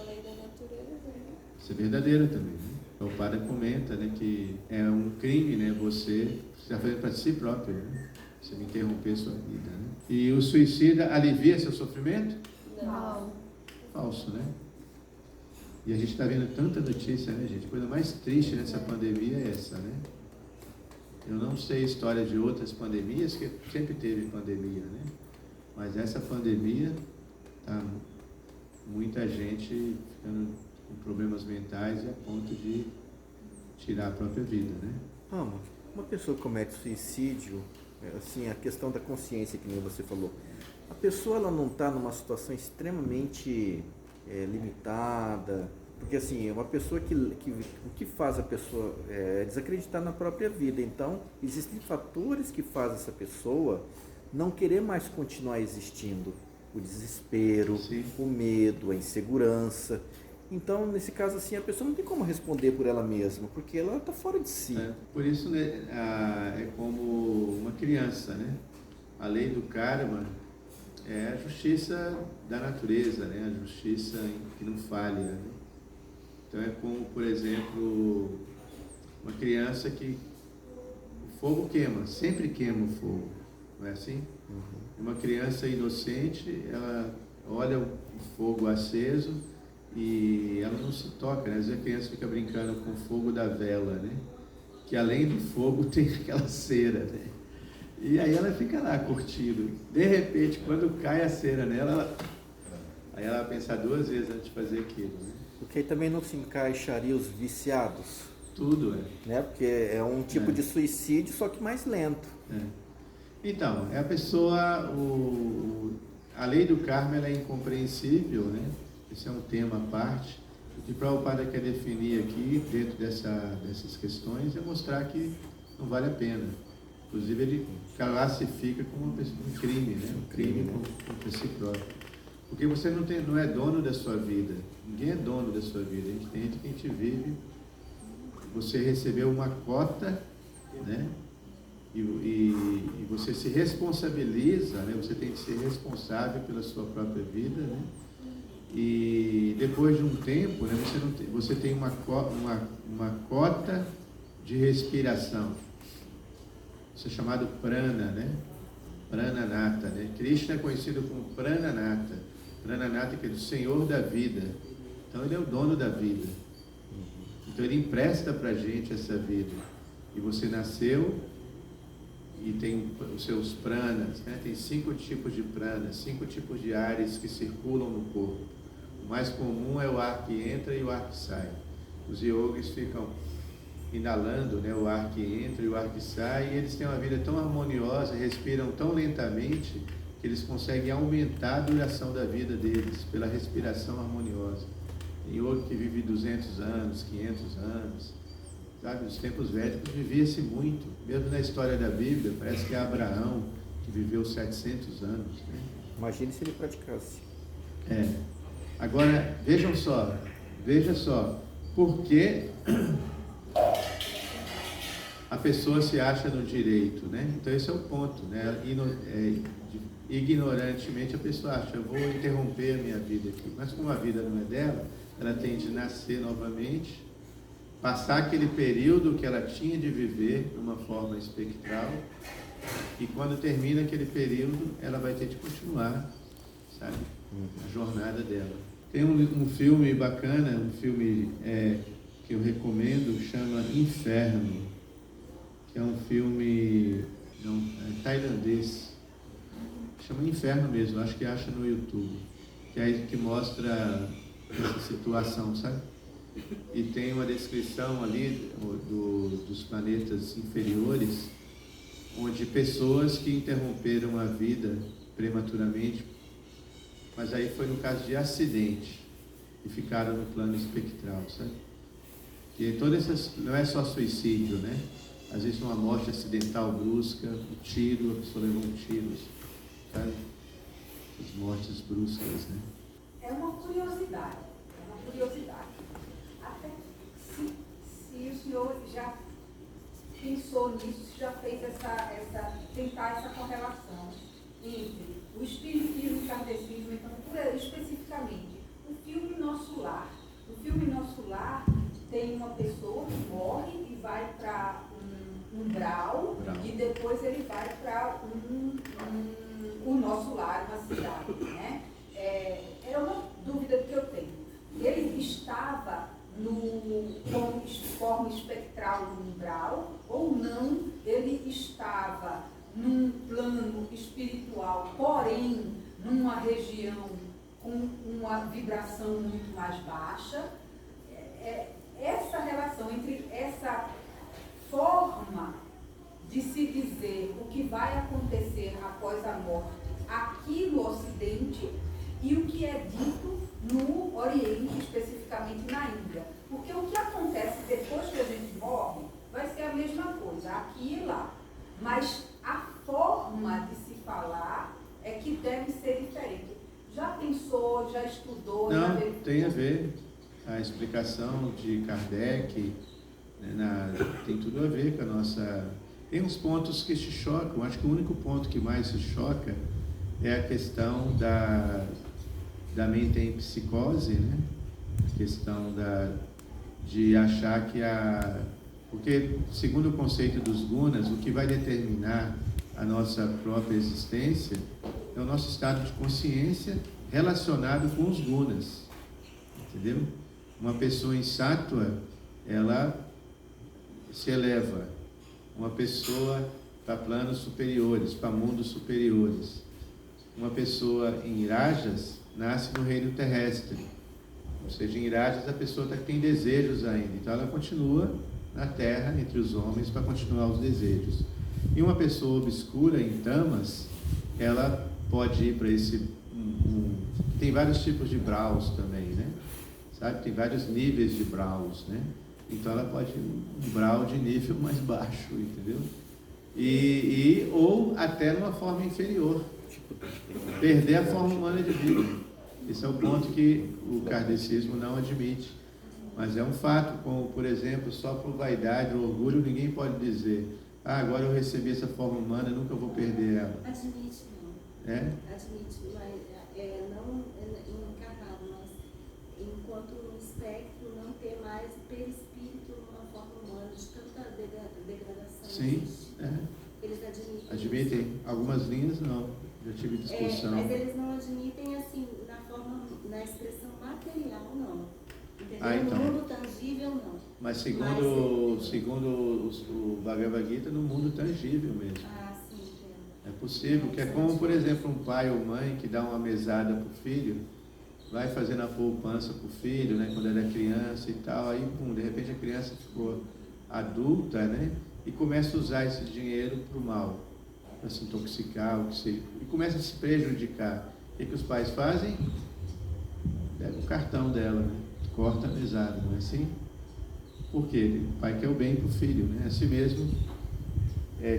S1: Isso é verdadeiro também, né? O padre comenta, né, que é um crime, né, você está fazendo para si próprio, né? Você me interromper a sua vida, né? E o suicida alivia seu sofrimento?
S5: Não.
S1: Falso, né? E a gente está vendo tanta notícia, né, gente? A coisa mais triste nessa pandemia é essa, né? Eu não sei a história de outras pandemias, que sempre teve pandemia, né? Mas essa pandemia tá muita gente ficando com problemas mentais e a ponto de tirar a própria vida, né?
S4: Uma pessoa que comete suicídio, assim, a questão da consciência, que nem você falou, a pessoa ela não está numa situação extremamente limitada, porque assim, é uma pessoa o que faz a pessoa desacreditar na própria vida. Então, existem fatores que fazem essa pessoa não querer mais continuar existindo. O desespero, sim, o medo, a insegurança. Então, nesse caso assim, a pessoa não tem como responder por ela mesma, porque ela está fora de si.
S1: Por isso, né, é como uma criança, né? a lei do karma é a justiça da natureza, né? A justiça que não falha, né? Então é como, por exemplo, uma criança que o fogo queima, sempre queima o fogo, não é assim? Uma criança inocente, ela olha o fogo aceso e ela não se toca, né? Às vezes a criança fica brincando com o fogo da vela, né? Que além do fogo tem aquela cera, né? E aí ela fica lá curtindo. De repente, quando cai a cera nela, aí ela vai pensar 2 vezes antes de fazer aquilo, né?
S4: Porque aí também não se encaixaria os viciados,
S1: Tudo,
S4: né? Porque é um tipo
S1: É.
S4: de suicídio, só que mais lento.
S1: Então, é a pessoa, a lei do karma ela é incompreensível, né? Esse é um tema à parte. O que Prabhupada quer definir aqui, dentro dessas questões, é mostrar que não vale a pena. Inclusive, ele classifica como um crime, né? Um crime contra si próprio. Porque você não é dono da sua vida. Ninguém é dono da sua vida. A gente tem gente que a gente vive. Você recebeu uma cota, né? E você se responsabiliza, né? Você tem que ser responsável pela sua própria vida, né? E depois de um tempo, né? Você tem uma cota de respiração. Isso é chamado prana, né? Prananata, né? Krishna é conhecido como Prananata. Prananata que é do Senhor da vida. Então ele é o dono da vida. Então ele empresta para a gente essa vida. E você nasceu e tem os seus pranas, né? Tem 5 tipos de pranas, 5 tipos de ares que circulam no corpo. O mais comum é o ar que entra e o ar que sai. Os yogis ficam inalando, né, o ar que entra e o ar que sai, e eles têm uma vida tão harmoniosa, respiram tão lentamente, que eles conseguem aumentar a duração da vida deles, pela respiração harmoniosa. Tem yogi que vive 200 anos, 500 anos, sabe? Nos tempos védicos vivia-se muito, mesmo na história da Bíblia, parece que é Abraão, que viveu 700 anos, né?
S4: Imagine se ele praticasse.
S1: Agora, veja só, por que a pessoa se acha no direito, né? Então esse é o ponto, né? Ignorantemente a pessoa acha, eu vou interromper a minha vida aqui, mas como a vida não é dela, ela tem de nascer novamente, passar aquele período que ela tinha de viver de uma forma espectral, e quando termina aquele período, ela vai ter de continuar, sabe? A jornada dela. Tem um filme bacana, um filme que eu recomendo, chama Inferno, que é um filme tailandês, chama Inferno mesmo, acho que acha no YouTube, que mostra essa situação, sabe? E tem uma descrição ali dos planetas inferiores, onde pessoas que interromperam a vida prematuramente, mas aí foi no caso de acidente, e ficaram no plano espectral, sabe? Que todas essas, não é só suicídio, né? Às vezes uma morte acidental brusca, um tiro, a pessoa levou um tiro, sabe? As mortes bruscas, né?
S2: É uma curiosidade, Até se o senhor já pensou nisso, se já fez tentar essa correlação entre o espiritismo e o kardecismo, então, especificamente, o filme Nosso Lar. O filme Nosso Lar tem uma pessoa que morre e vai para um umbral, e depois ele vai para o Nosso Lar, uma cidade, né? É uma dúvida que eu tenho. Ele estava como forma espectral no umbral ou não? Ele estava num plano espiritual, porém numa região com uma vibração muito mais baixa? Essa relação entre essa forma de se dizer o que vai acontecer após a morte aqui no Ocidente e o que é dito no Oriente, especificamente na Índia. Porque o que acontece depois que a gente morre vai ser a mesma coisa, aqui e lá. Mas a forma de se falar é que deve ser diferente. Já pensou, já estudou?
S1: Não, tem a ver. A explicação de Kardec, né, tem tudo a ver com a nossa Tem uns pontos que te chocam. Acho que o único ponto que mais se choca é a questão da mente em psicose, né? A questão de achar que porque, segundo o conceito dos gunas, o que vai determinar a nossa própria existência é o nosso estado de consciência relacionado com os gunas, entendeu? Uma pessoa em sattva, ela se eleva. Uma pessoa para planos superiores, para mundos superiores. Uma pessoa em rajas nasce no reino terrestre. Ou seja, em rajas a pessoa tem desejos ainda. Então ela continua na terra, entre os homens, para continuar os desejos. E uma pessoa obscura em tamas, ela pode ir para esse... tem vários tipos de braus também, né? Sabe? Tem vários níveis de braus, né? Então ela pode ir um brau de nível mais baixo, entendeu? Ou até numa forma inferior. Perder a forma humana de vida. Esse é o ponto que o kardecismo não admite. Mas é um fato, como, por exemplo, só por vaidade ou orgulho, ninguém pode dizer: agora eu recebi essa forma humana, nunca vou perder ela.
S6: Admite, não.
S1: É?
S6: Admite, mas não encarnado, mas enquanto no espectro não ter mais perispírito uma forma humana de tanta degradação.
S1: Sim,
S6: Eles admitem.
S1: Admitem. Algumas linhas não. Já tive discussão.
S6: Mas eles não admitem assim, na expressão material, não. Entendeu?
S1: Então.
S6: No mundo tangível, não.
S1: Mas segundo o Bhagavad Gita, no mundo tangível mesmo.
S6: Sim, entendo.
S1: É possível, que é como, por exemplo, um pai ou mãe que dá uma mesada para o filho, vai fazendo a poupança para o filho, né, quando ele é criança e tal, aí, de repente a criança ficou adulta, né, e começa a usar esse dinheiro para o mal, para se intoxicar, e começa a se prejudicar. O que os pais fazem? Pega o cartão dela, né, corta a mesada, não é assim? Por quê? O pai quer o bem para o filho, né? Assim mesmo,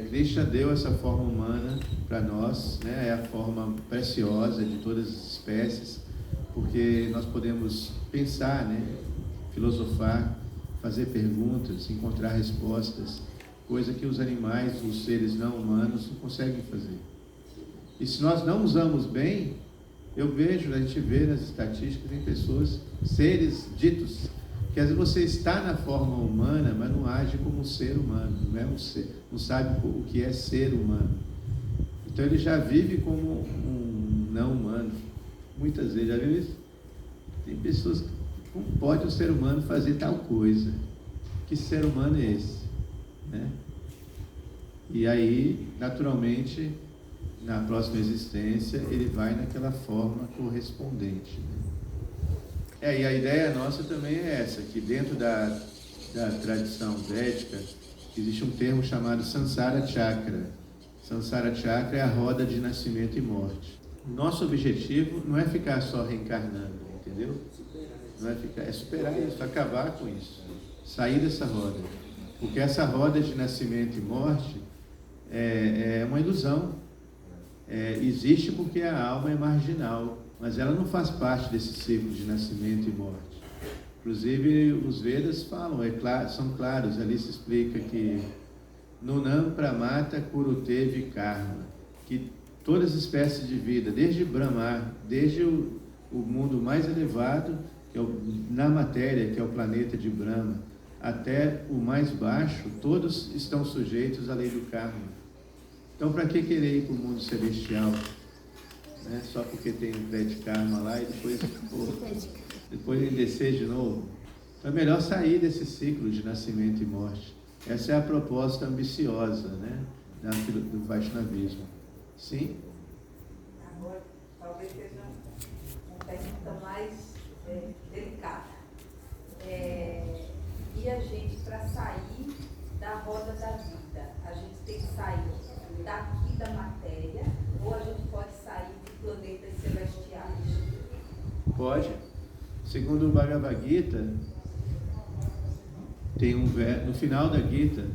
S1: Krishna deu essa forma humana para nós, né? É a forma preciosa de todas as espécies, porque nós podemos pensar, né? Filosofar, fazer perguntas, encontrar respostas, coisa que os animais, os seres não humanos não conseguem fazer. E se nós não usamos bem, a gente vê nas estatísticas, tem pessoas, seres ditos, que às vezes você está na forma humana, mas não age como um ser humano, não é um ser, não sabe o que é ser humano. Então ele já vive como um não humano. Muitas vezes, já viu isso? Tem pessoas que, como pode um ser humano fazer tal coisa? Que ser humano é esse? Né? E aí, naturalmente, na próxima existência, ele vai naquela forma correspondente. Né? E a ideia nossa também é essa, que dentro da tradição védica, existe um termo chamado Sansara Chakra. Sansara Chakra é a roda de nascimento e morte. Nosso objetivo não é ficar só reencarnando, entendeu? Não é superar isso, acabar com isso, sair dessa roda. Porque essa roda de nascimento e morte é uma ilusão. Existe porque a alma é marginal, mas ela não faz parte desse ciclo de nascimento e morte. Inclusive, os Vedas falam, são claros, ali se explica que Nunam Pramata Kurute Vikarma, que todas as espécies de vida, desde Brahma, desde o mundo mais elevado, que é na matéria, que é o planeta de Brahma, até o mais baixo, todos estão sujeitos à lei do karma. Então, para que querer ir para o mundo celestial? Né? Só porque tem um pé de karma lá e depois ele descer de novo. Então é melhor sair desse ciclo de nascimento e morte. Essa é a proposta ambiciosa, né, do Vaishnavismo. Sim?
S7: Agora, talvez seja uma pergunta mais delicada. E a gente, para sair da roda da vida, a gente tem que sair daqui da matéria, ou a gente pode sair de planetas celestiais?
S1: Pode. Segundo o Bhagavad Gita, tem no final da Gita,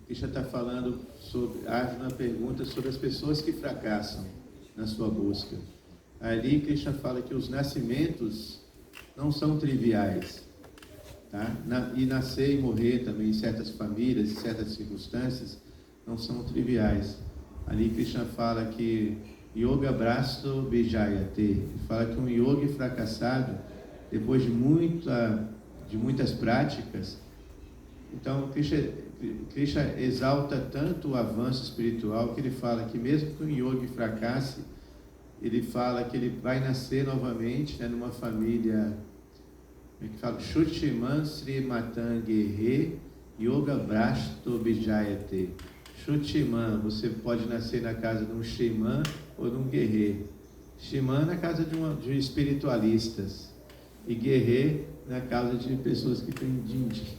S1: Krishna está falando sobre, Arjuna pergunta sobre as pessoas que fracassam na sua busca. Ali Krishna fala que os nascimentos não são triviais, tá? E nascer e morrer também em certas famílias, em certas circunstâncias, não são triviais. Ali Krishna fala que Yoga Brasto Vijayate. Ele fala que um yogi fracassado, depois de muitas práticas, então Krishna exalta tanto o avanço espiritual que ele fala que mesmo que um yogi fracasse, ele fala que ele vai nascer novamente, né, numa família, como é que fala? Shutiman Sri Matangehe Yoga Brasto Vijayate. Shutiman, você pode nascer na casa de um Shriman ou de um guerreiro. Shriman na casa de espiritualistas e guerreiro na casa de pessoas que têm dinheiro.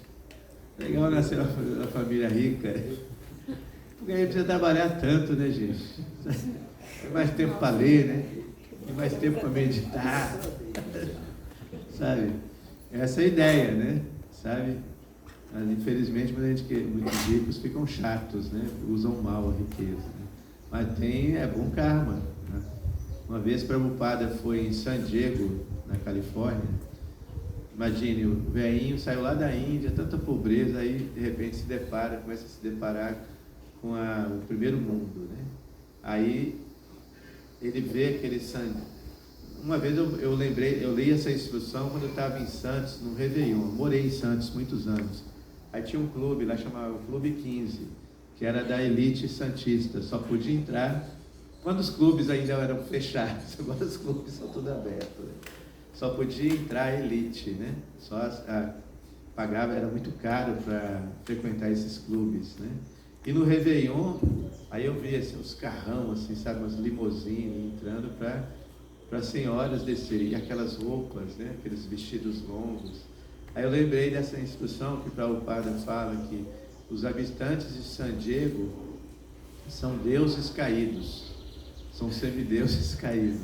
S1: Legal nascer na família rica, porque aí precisa trabalhar tanto, né, gente? Tem mais tempo para ler, né? Tem mais tempo para meditar, sabe? Essa é a ideia, né? Sabe? Mas, infelizmente, muitos ricos ficam chatos, né? Usam mal a riqueza, né? Mas é bom karma, né? Uma vez Prabhupada foi em San Diego, na Califórnia. Imagine, o velhinho saiu lá da Índia, tanta pobreza, aí de repente começa a se deparar com o primeiro mundo, né? Aí ele vê aquele sangue. Uma vez eu li essa instrução quando eu estava em Santos, no Réveillon. Eu morei em Santos muitos anos. Aí tinha um clube lá chamado Clube 15, que era da elite santista, só podia entrar quando os clubes ainda eram fechados. Agora os clubes são tudo abertos, né? Só podia entrar a elite, né? Pagava, era muito caro para frequentar esses clubes, né? E no Réveillon, aí eu vi assim, os carrão, assim, sabe, umas limousines entrando para as senhoras descerem, e aquelas roupas, né? Aqueles vestidos longos. Aí eu lembrei dessa instrução que Prabhupada fala que os habitantes de San Diego são deuses caídos, são semideuses caídos.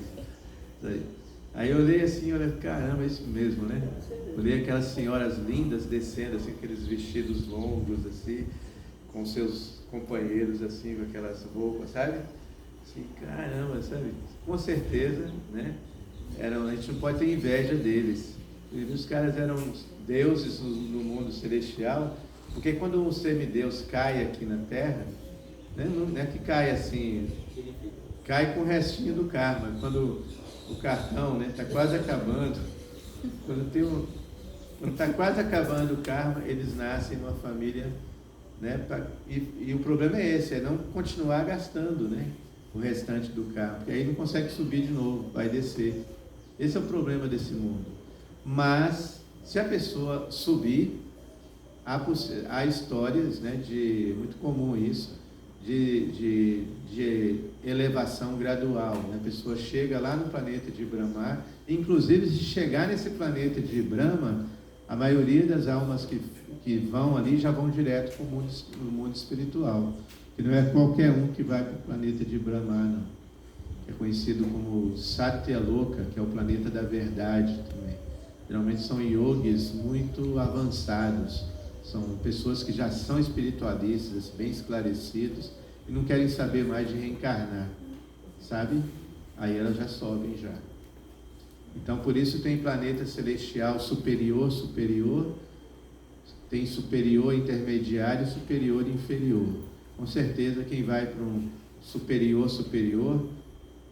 S1: Aí eu olhei assim, olha, caramba, é isso mesmo, né? Olhei aquelas senhoras lindas descendo, assim, aqueles vestidos longos, assim, com seus companheiros, assim, com aquelas roupas, sabe? Assim, caramba, sabe? Com certeza, né? A gente não pode ter inveja deles. Os caras eram deuses no mundo celestial, porque quando um semideus cai aqui na Terra, né, não é que cai assim, cai com o restinho do karma. Quando o cartão está quase acabando, quando está quase acabando o karma, eles nascem numa família, né, e o problema é esse, é não continuar gastando, né, o restante do karma, porque aí não consegue subir de novo, vai descer. Esse é o problema desse mundo. Mas se a pessoa subir, há histórias, né, muito comum isso, de elevação gradual, né? A pessoa chega lá no planeta de Brahma, inclusive se chegar nesse planeta de Brahma, a maioria das almas que vão ali já vão direto para o mundo espiritual, que não é qualquer um que vai para o planeta de Brahma, não. É conhecido como Satyaloka, que é o planeta da verdade também. Geralmente são yogis muito avançados, são pessoas que já são espiritualistas, bem esclarecidos, e não querem saber mais de reencarnar, sabe? Aí elas já sobem já. Então, por isso tem planeta celestial superior, tem superior, intermediário, superior e inferior. Com certeza, quem vai para um superior,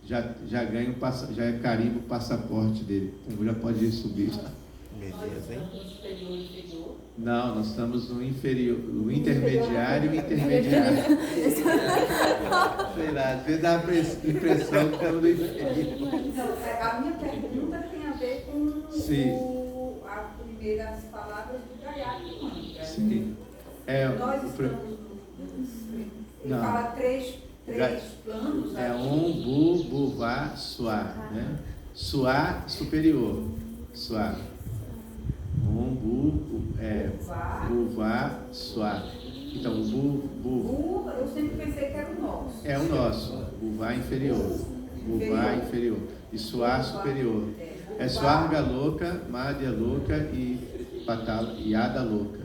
S1: já ganha já é carimbo o passaporte dele, então já pode ir subir.
S4: Beleza, hein?
S7: Superior e inferior.
S1: Não, nós estamos no inferior, no intermediário e intermediário. Sei lá, às vezes dá a impressão que estamos no inferior.
S7: Então, a minha pergunta tem a ver com as primeiras palavras do Gayatri Mantra.
S1: Sim.
S7: Nós estamos ele fala três planos.
S1: É Bu, Buvá, Suá, né? Suá, superior. Suá. Bu, Buvá, Suá. Então, Bu,
S7: eu sempre pensei que era o nosso.
S1: é o nosso. Buvá inferior. Buvá inferior. E Suá superior. É Swarga Loka, Madhya Loka e Yada Loka.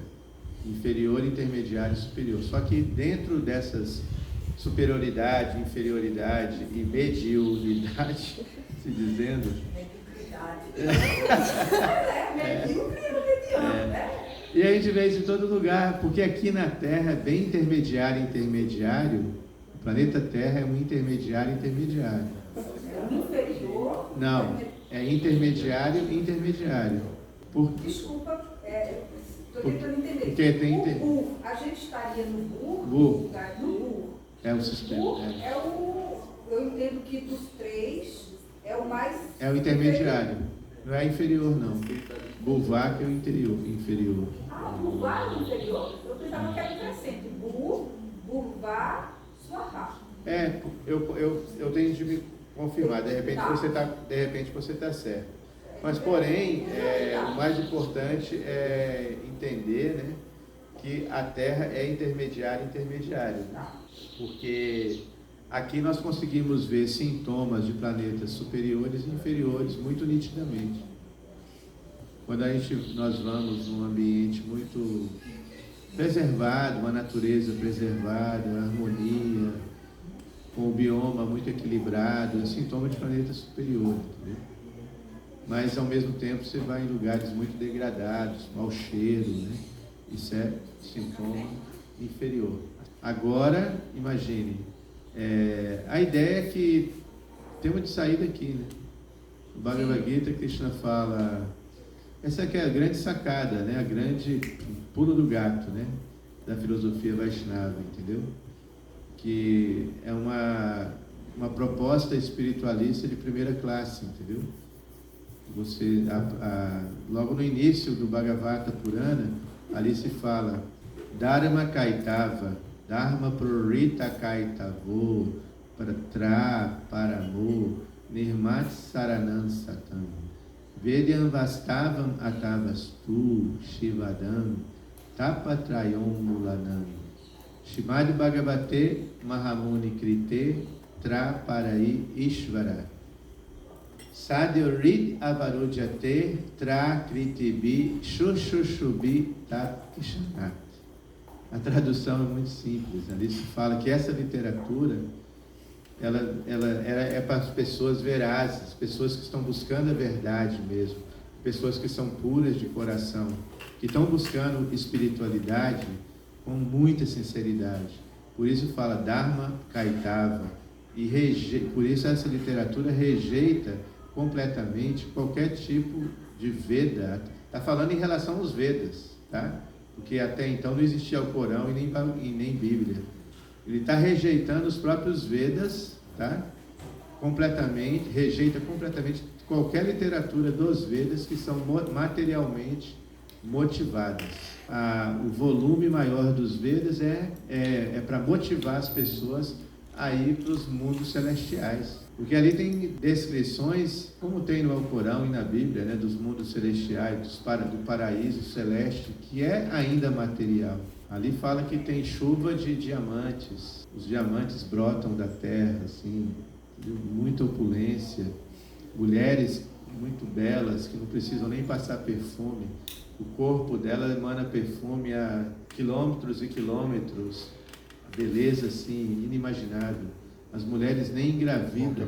S1: Inferior, intermediário e superior. Só que dentro dessas superioridade, inferioridade e mediunidade, se dizendo...
S7: Mediunidade. Mediúnico e mediano, né?
S1: E a gente vê isso em todo lugar, porque aqui na Terra é bem intermediário. O planeta Terra é um intermediário.
S7: É o inferior.
S1: Não, é intermediário.
S7: Desculpa, estou tentando entender.
S1: Porque tem
S7: O Bur, a gente estaria no Bur,
S1: Bur.
S7: no lugar do Bur.
S1: É o sistema.
S7: Bur é o. Eu entendo que dos três é o mais.
S1: É o intermediário. Não é inferior, não. Burvá que é o inferior.
S7: Ah, Burvá é o inferior? Eu pensava que era o crescente. Bur, Burvá, Suahá.
S1: Eu tenho de me confirmar. De repente você está certo. Mas, porém, o mais importante é entender, né, que a Terra é intermediário. Porque aqui nós conseguimos ver sintomas de planetas superiores e inferiores muito nitidamente. Quando nós vamos num ambiente muito preservado, uma natureza preservada, harmonia, com o bioma muito equilibrado, é sintoma de planeta superior, entendeu? Mas ao mesmo tempo você vai em lugares muito degradados, mau cheiro, né? Isso é sintoma inferior. Agora, imagine, a ideia é que temos de sair daqui, né? O Bhagavad Gita, Krishna fala, essa aqui é a grande sacada, né? A grande pulo do gato, né? Da filosofia Vaishnava, entendeu? Que é uma proposta espiritualista de primeira classe, entendeu? Você, logo no início do Bhagavata Purana, ali se fala Dharma Kaitava, Dharma Prorita Kaitavo, Pratra Paramo, Nirmat Saranam Satam, Vedyam Vastavam Atavastu, Shivadam, Tapatrayom Mulanam, Shimad Bhagavate Mahamuni Krite, Tra Parai Ishvara, Sadyorit Avarojate Tra Kritibi Shushushubi Tatkishanat. A tradução é muito simples. Ali se fala que essa literatura ela é para as pessoas verazes, pessoas que estão buscando a verdade mesmo, pessoas que são puras de coração, que estão buscando espiritualidade com muita sinceridade. Por isso fala Dharma Kaitava. E por isso essa literatura rejeita completamente qualquer tipo de Veda. Está falando em relação aos Vedas, tá? Porque até então não existia o Corão e nem Bíblia. Ele está rejeitando os próprios Vedas, tá? Completamente, rejeita completamente qualquer literatura dos Vedas que são materialmente motivadas. O volume maior dos Vedas é para motivar as pessoas a ir para os mundos celestiais. Porque ali tem descrições, como tem no Alcorão e na Bíblia, né, dos mundos celestiais, do paraíso celeste, que é ainda material. Ali fala que tem chuva de diamantes, os diamantes brotam da terra, assim, muita opulência, mulheres muito belas, que não precisam nem passar perfume, o corpo dela emana perfume a quilômetros e quilômetros, beleza assim, inimaginável. As mulheres nem engravidam,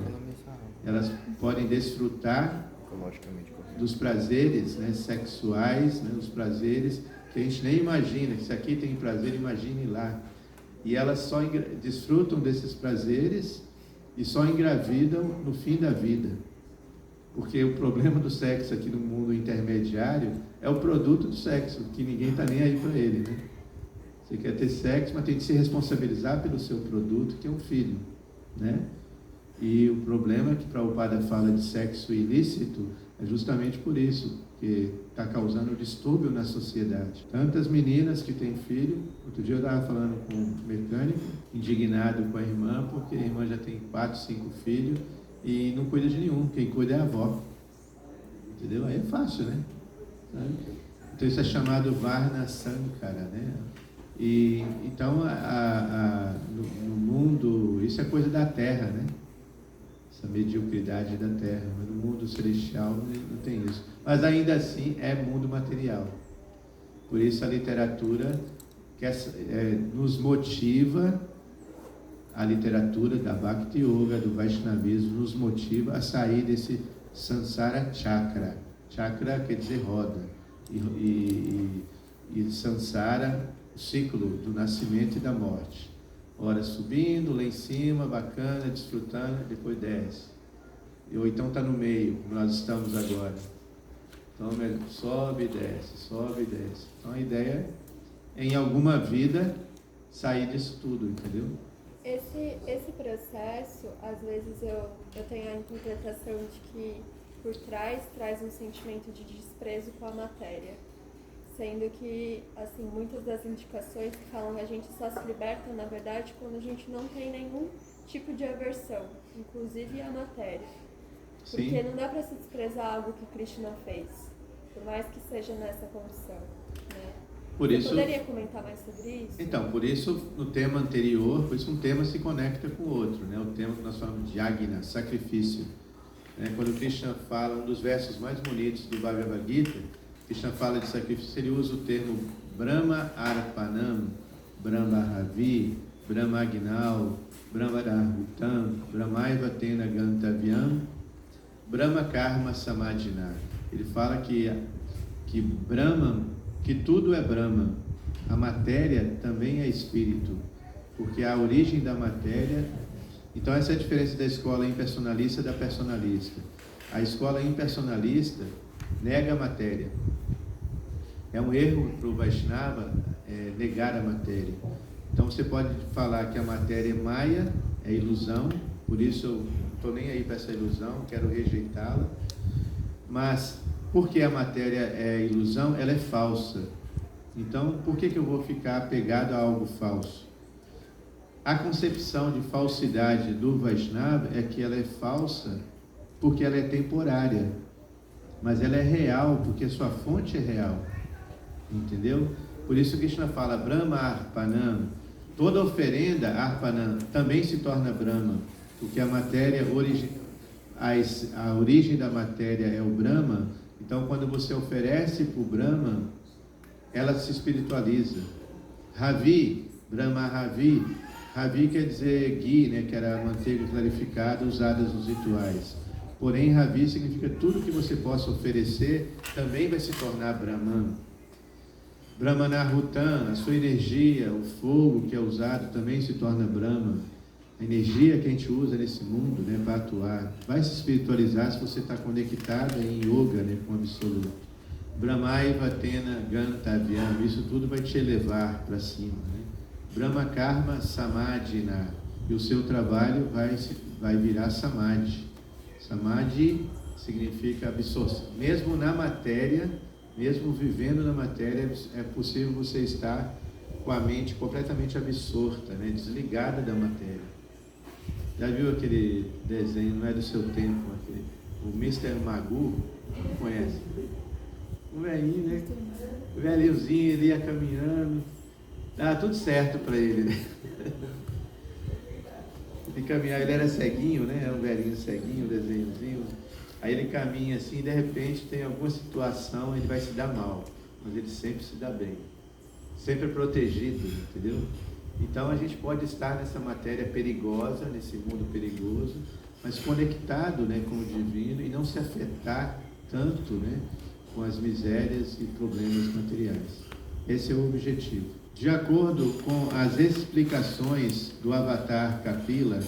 S1: elas podem desfrutar dos prazeres, né, sexuais, né, os prazeres que a gente nem imagina. Se aqui tem prazer, imagine lá. E elas só desfrutam desses prazeres e só engravidam no fim da vida. Porque o problema do sexo aqui no mundo intermediário é o produto do sexo, que ninguém está nem aí para ele, né? Você quer ter sexo, mas tem que se responsabilizar pelo seu produto, que é um filho, né? E o problema é que Prabhupada fala de sexo ilícito é justamente por isso, que está causando distúrbio na sociedade. Tantas meninas que têm filho, outro dia eu estava falando com um mecânico, indignado com a irmã, porque a irmã já tem 4, 5 filhos e não cuida de nenhum, quem cuida é a avó. Entendeu? Aí é fácil, né? Sabe? Então isso é chamado Varna Sankara, né? E, então, no mundo, isso é coisa da Terra, né? Essa mediocridade da Terra. Mas no mundo celestial não tem isso. Mas ainda assim é mundo material. Por isso a literatura nos motiva, a literatura da Bhakti Yoga, do Vaishnavismo, nos motiva a sair desse Sansara Chakra. Chakra quer dizer roda. E e samsara, o ciclo do nascimento e da morte. Ora subindo, lá em cima, bacana, desfrutando, depois desce. Ou então está no meio, como nós estamos agora. Então sobe e desce, sobe e desce. Então a ideia é, em alguma vida, sair disso tudo, entendeu?
S5: Esse processo, às vezes eu tenho a interpretação de que por trás traz um sentimento de desprezo com a matéria. Sendo que, assim, muitas das indicações que falam que a gente só se liberta, na verdade, quando a gente não tem nenhum tipo de aversão, inclusive a matéria. Porque
S1: Sim.
S5: não dá para se desprezar algo que Krishna fez, por mais que seja nessa condição, né?
S1: Por isso,
S5: Você poderia comentar mais sobre isso?
S1: então, por isso, no tema anterior, por isso um tema se conecta com o outro, né? O tema que nós falamos de Yagna, sacrifício. Né? Quando Krishna fala, um dos versos mais bonitos do Bhagavad Gita, Krishna fala de sacrifício, ele usa o termo Brahma Arpanam, Brahma Ravi, Brahma Agnau, Brahma Darhutam, Brahmaiva Tena Gantavyam, Brahma Karma Samadhina. Ele fala que Brahma, que tudo é Brahma, a matéria também é espírito, porque a origem da matéria. Então essa é a diferença da escola impersonalista da personalista. A escola impersonalista nega a matéria. É um erro para o Vaishnava negar a matéria. Então você pode falar que a matéria é maia, é ilusão, por isso eu não estou nem aí para essa ilusão, quero rejeitá-la. Mas porque a matéria é ilusão, ela é falsa. Então por que eu vou ficar apegado a algo falso? A concepção de falsidade do Vaishnava é que ela é falsa porque ela é temporária, mas ela é real porque sua fonte é real. Entendeu? Por isso Krishna fala Brahma Arpanam. Toda oferenda, Arpanam, também se torna Brahma, porque a matéria, a origem da matéria é o Brahma. Então quando você oferece para o Brahma, ela se espiritualiza. Ravi, Brahma Ravi. Ravi quer dizer ghee, né, que era a manteiga clarificada usada nos rituais. Porém, Ravi significa tudo que você possa oferecer também vai se tornar Brahman. Brahmanahutam, a sua energia, o fogo que é usado também se torna Brahma. A energia que a gente usa nesse mundo, né, para atuar, vai se espiritualizar se você está conectado em yoga, né, com o absoluto. Brahmaiva Tena Gantavyam, isso tudo vai te elevar para cima, né? Brahma Karma Samadhina, e o seu trabalho vai virar Samadhi. Samadhi significa absorção. Mesmo na matéria, mesmo vivendo na matéria, é possível você estar com a mente completamente absorta, né? Desligada da matéria. Já viu aquele desenho, não é do seu tempo, o Mr. Magoo? Não conhece? O velhinho, né? O velhinhozinho, ele ia caminhando, dava tudo certo para ele, né? Ele caminhava, ele era ceguinho, né? Era um velhinho ceguinho, um desenhozinho. Aí ele caminha assim, e de repente tem alguma situação, ele vai se dar mal, mas ele sempre se dá bem, sempre protegido, entendeu? Então a gente pode estar nessa matéria perigosa, nesse mundo perigoso, mas conectado, né, com o divino e não se afetar tanto, né, com as misérias e problemas materiais. Esse é o objetivo. De acordo com as explicações do Avatar Kapila,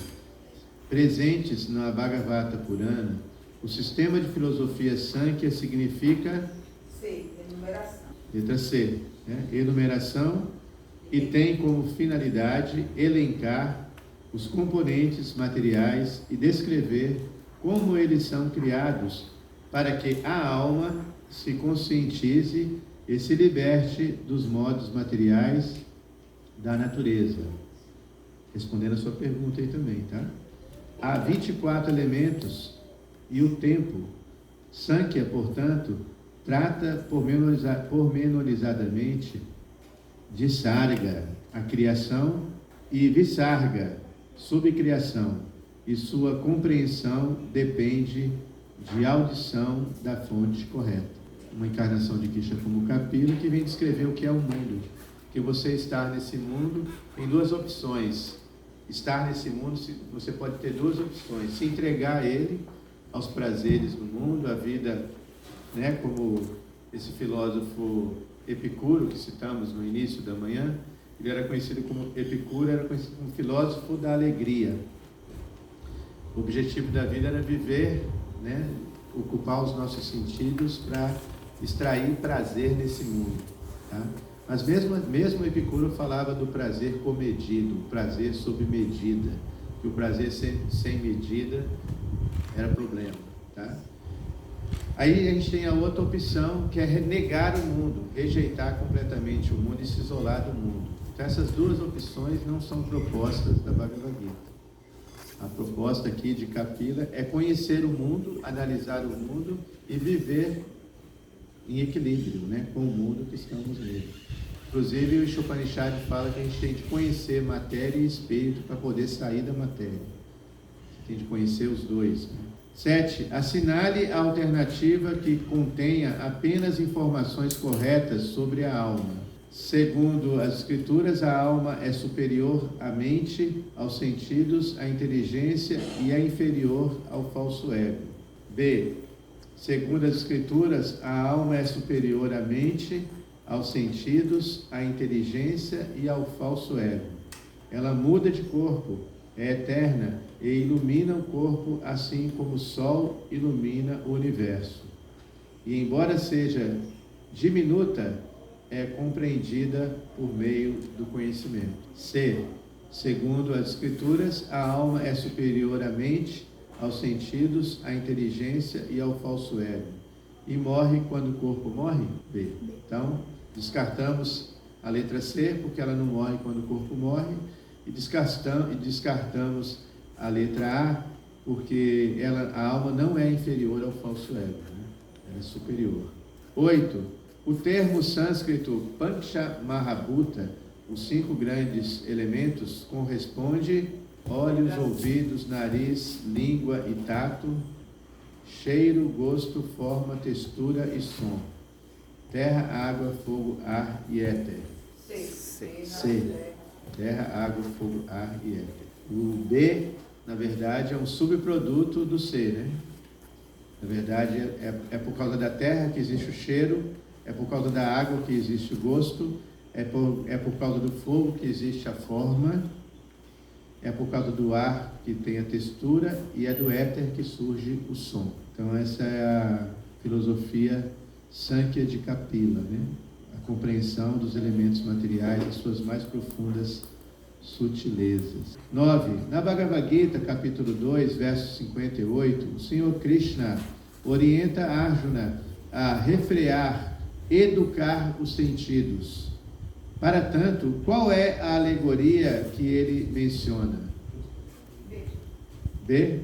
S1: presentes na Bhagavata Purana, o sistema de filosofia Sankhya significa
S7: C, enumeração.
S1: Letra C, né? Enumeração, e tem como finalidade elencar os componentes materiais e descrever como eles são criados para que a alma se conscientize e se liberte dos modos materiais da natureza. Respondendo a sua pergunta aí também, tá? Há 24 elementos e o tempo. Sankhya, portanto, trata pormenorizadamente de Sarga, a criação, e Visarga, subcriação, e sua compreensão depende de audição da fonte correta. Uma encarnação de Krishna como Kapila que vem descrever o que é o mundo. Que você está nesse mundo em duas opções. Estar nesse mundo, você pode ter duas opções: se entregar a ele, aos prazeres do mundo, a vida, né, como esse filósofo Epicuro, que citamos no início da manhã, ele era conhecido como Epicuro, era conhecido como filósofo da alegria. O objetivo da vida era viver, né, ocupar os nossos sentidos para extrair prazer nesse mundo, tá? Mas mesmo Epicuro falava do prazer comedido, o prazer sob medida, que o prazer sem medida era problema, tá? Aí a gente tem a outra opção, que é negar o mundo, rejeitar completamente o mundo e se isolar do mundo. Então essas duas opções não são propostas da Bhagavad Gita. A proposta aqui de Kapila é conhecer o mundo, analisar o mundo e viver em equilíbrio, né, com o mundo que estamos nele. Inclusive o Upanishad fala que a gente tem de conhecer matéria e espírito para poder sair da matéria. Tem de conhecer os dois, né? 7. Assinale a alternativa que contenha apenas informações corretas sobre a alma. Segundo as Escrituras, a alma é superior à mente, aos sentidos, à inteligência e é inferior ao falso ego. B. Segundo as Escrituras, a alma é superior à mente, aos sentidos, à inteligência e ao falso ego. Ela muda de corpo, é eterna e ilumina o corpo assim como o sol ilumina o universo. E embora seja diminuta, é compreendida por meio do conhecimento. C. Segundo as Escrituras, a alma é superior à mente, aos sentidos, à inteligência e ao falso ego. E morre quando o corpo morre? B. Então, descartamos a letra C, porque ela não morre quando o corpo morre, e descartamos a letra A, porque a alma não é inferior ao falso ego, né? Ela é superior. 8. O termo sânscrito Pancha Mahabhuta, os 5 grandes elementos, corresponde olhos, ouvidos, nariz, língua e tato, cheiro, gosto, forma, textura e som. Terra, água, fogo, ar e éter. C. Terra, água, fogo, ar e éter. O B, na verdade, é um subproduto do C, né? Na verdade, é por causa da terra que existe o cheiro, é por causa da água que existe o gosto, é por causa do fogo que existe a forma, é por causa do ar que tem a textura e é do éter que surge o som. Então essa é a filosofia Sankhya de Kapila, né? A compreensão dos elementos materiais e suas mais profundas sutilezas. 9. Na Bhagavad Gita, capítulo 2, verso 58, o Senhor Krishna orienta Arjuna a refrear, educar os sentidos. Para tanto, qual é a alegoria que ele menciona? B.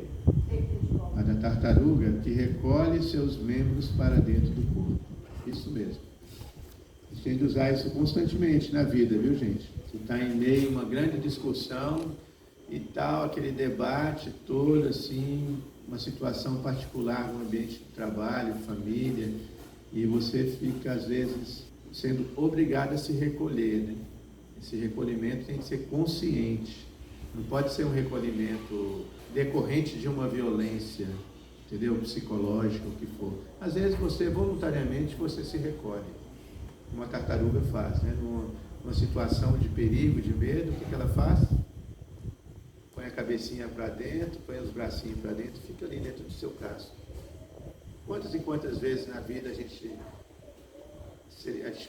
S1: A da tartaruga que recolhe seus membros para dentro do corpo. Isso mesmo. A gente tem de usar isso constantemente na vida, viu, gente? Você está em meio a uma grande discussão e tal, aquele debate todo, assim, uma situação particular no ambiente de trabalho, família, e você fica, às vezes, sendo obrigado a se recolher, né? Esse recolhimento tem que ser consciente. Não pode ser um recolhimento decorrente de uma violência, entendeu? Psicológica, o que for. Às vezes, voluntariamente, você se recolhe. Uma tartaruga faz, né? Numa situação de perigo, de medo, o que ela faz? Põe a cabecinha para dentro, põe os bracinhos para dentro, fica ali dentro do seu casco. Quantas e quantas vezes na vida a gente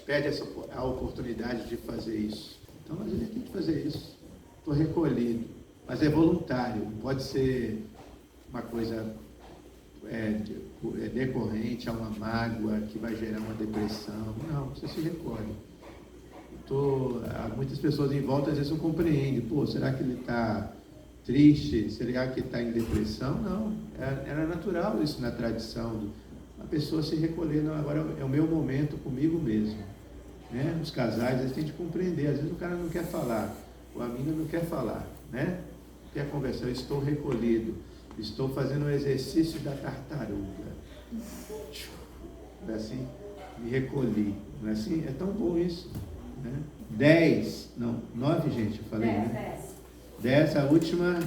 S1: pede a oportunidade de fazer isso? Então, a gente tem que fazer isso. Estou recolhido, mas é voluntário, não pode ser uma coisa decorrente a uma mágoa que vai gerar uma depressão. Não, você se recolhe. Muitas pessoas em volta às vezes não compreendem. Pô, será que ele está triste? Será que está em depressão? Não, era natural isso na tradição. A pessoa se recolher, não, agora é o meu momento comigo mesmo. Né? Os casais, eles têm de compreender. Às vezes o cara não quer falar, ou a menina não quer falar, né? Não quer conversar. Eu estou recolhido, estou fazendo o exercício da tartaruga. Não é assim? Me recolhi. Não é assim? É tão bom isso. Né? 9, gente, eu falei,
S2: 10,
S1: né? 10, a última.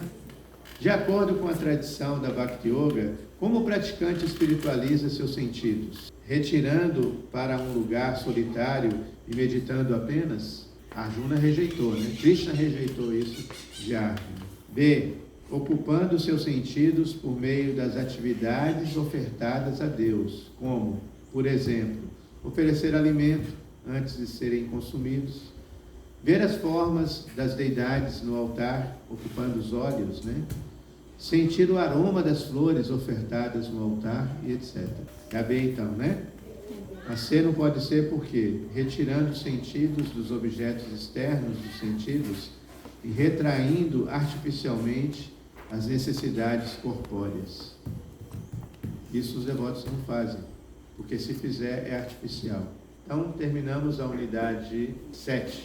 S1: De acordo com a tradição da Bhakti Yoga, como o praticante espiritualiza seus sentidos? retirando para um lugar solitário e meditando apenas? Arjuna rejeitou, né? Krishna rejeitou isso de Arjuna. B. Ocupando seus sentidos por meio das atividades ofertadas a Deus, como, por exemplo, oferecer alimento antes de serem consumidos, ver as formas das deidades no altar, ocupando os olhos, né? Sentir o aroma das flores ofertadas no altar e etc. É a B então, né? A C não pode ser porque retirando os sentidos dos objetos externos dos sentidos e retraindo artificialmente as necessidades corpóreas. Isso os devotos não fazem, porque se fizer é artificial. Então terminamos a unidade 7.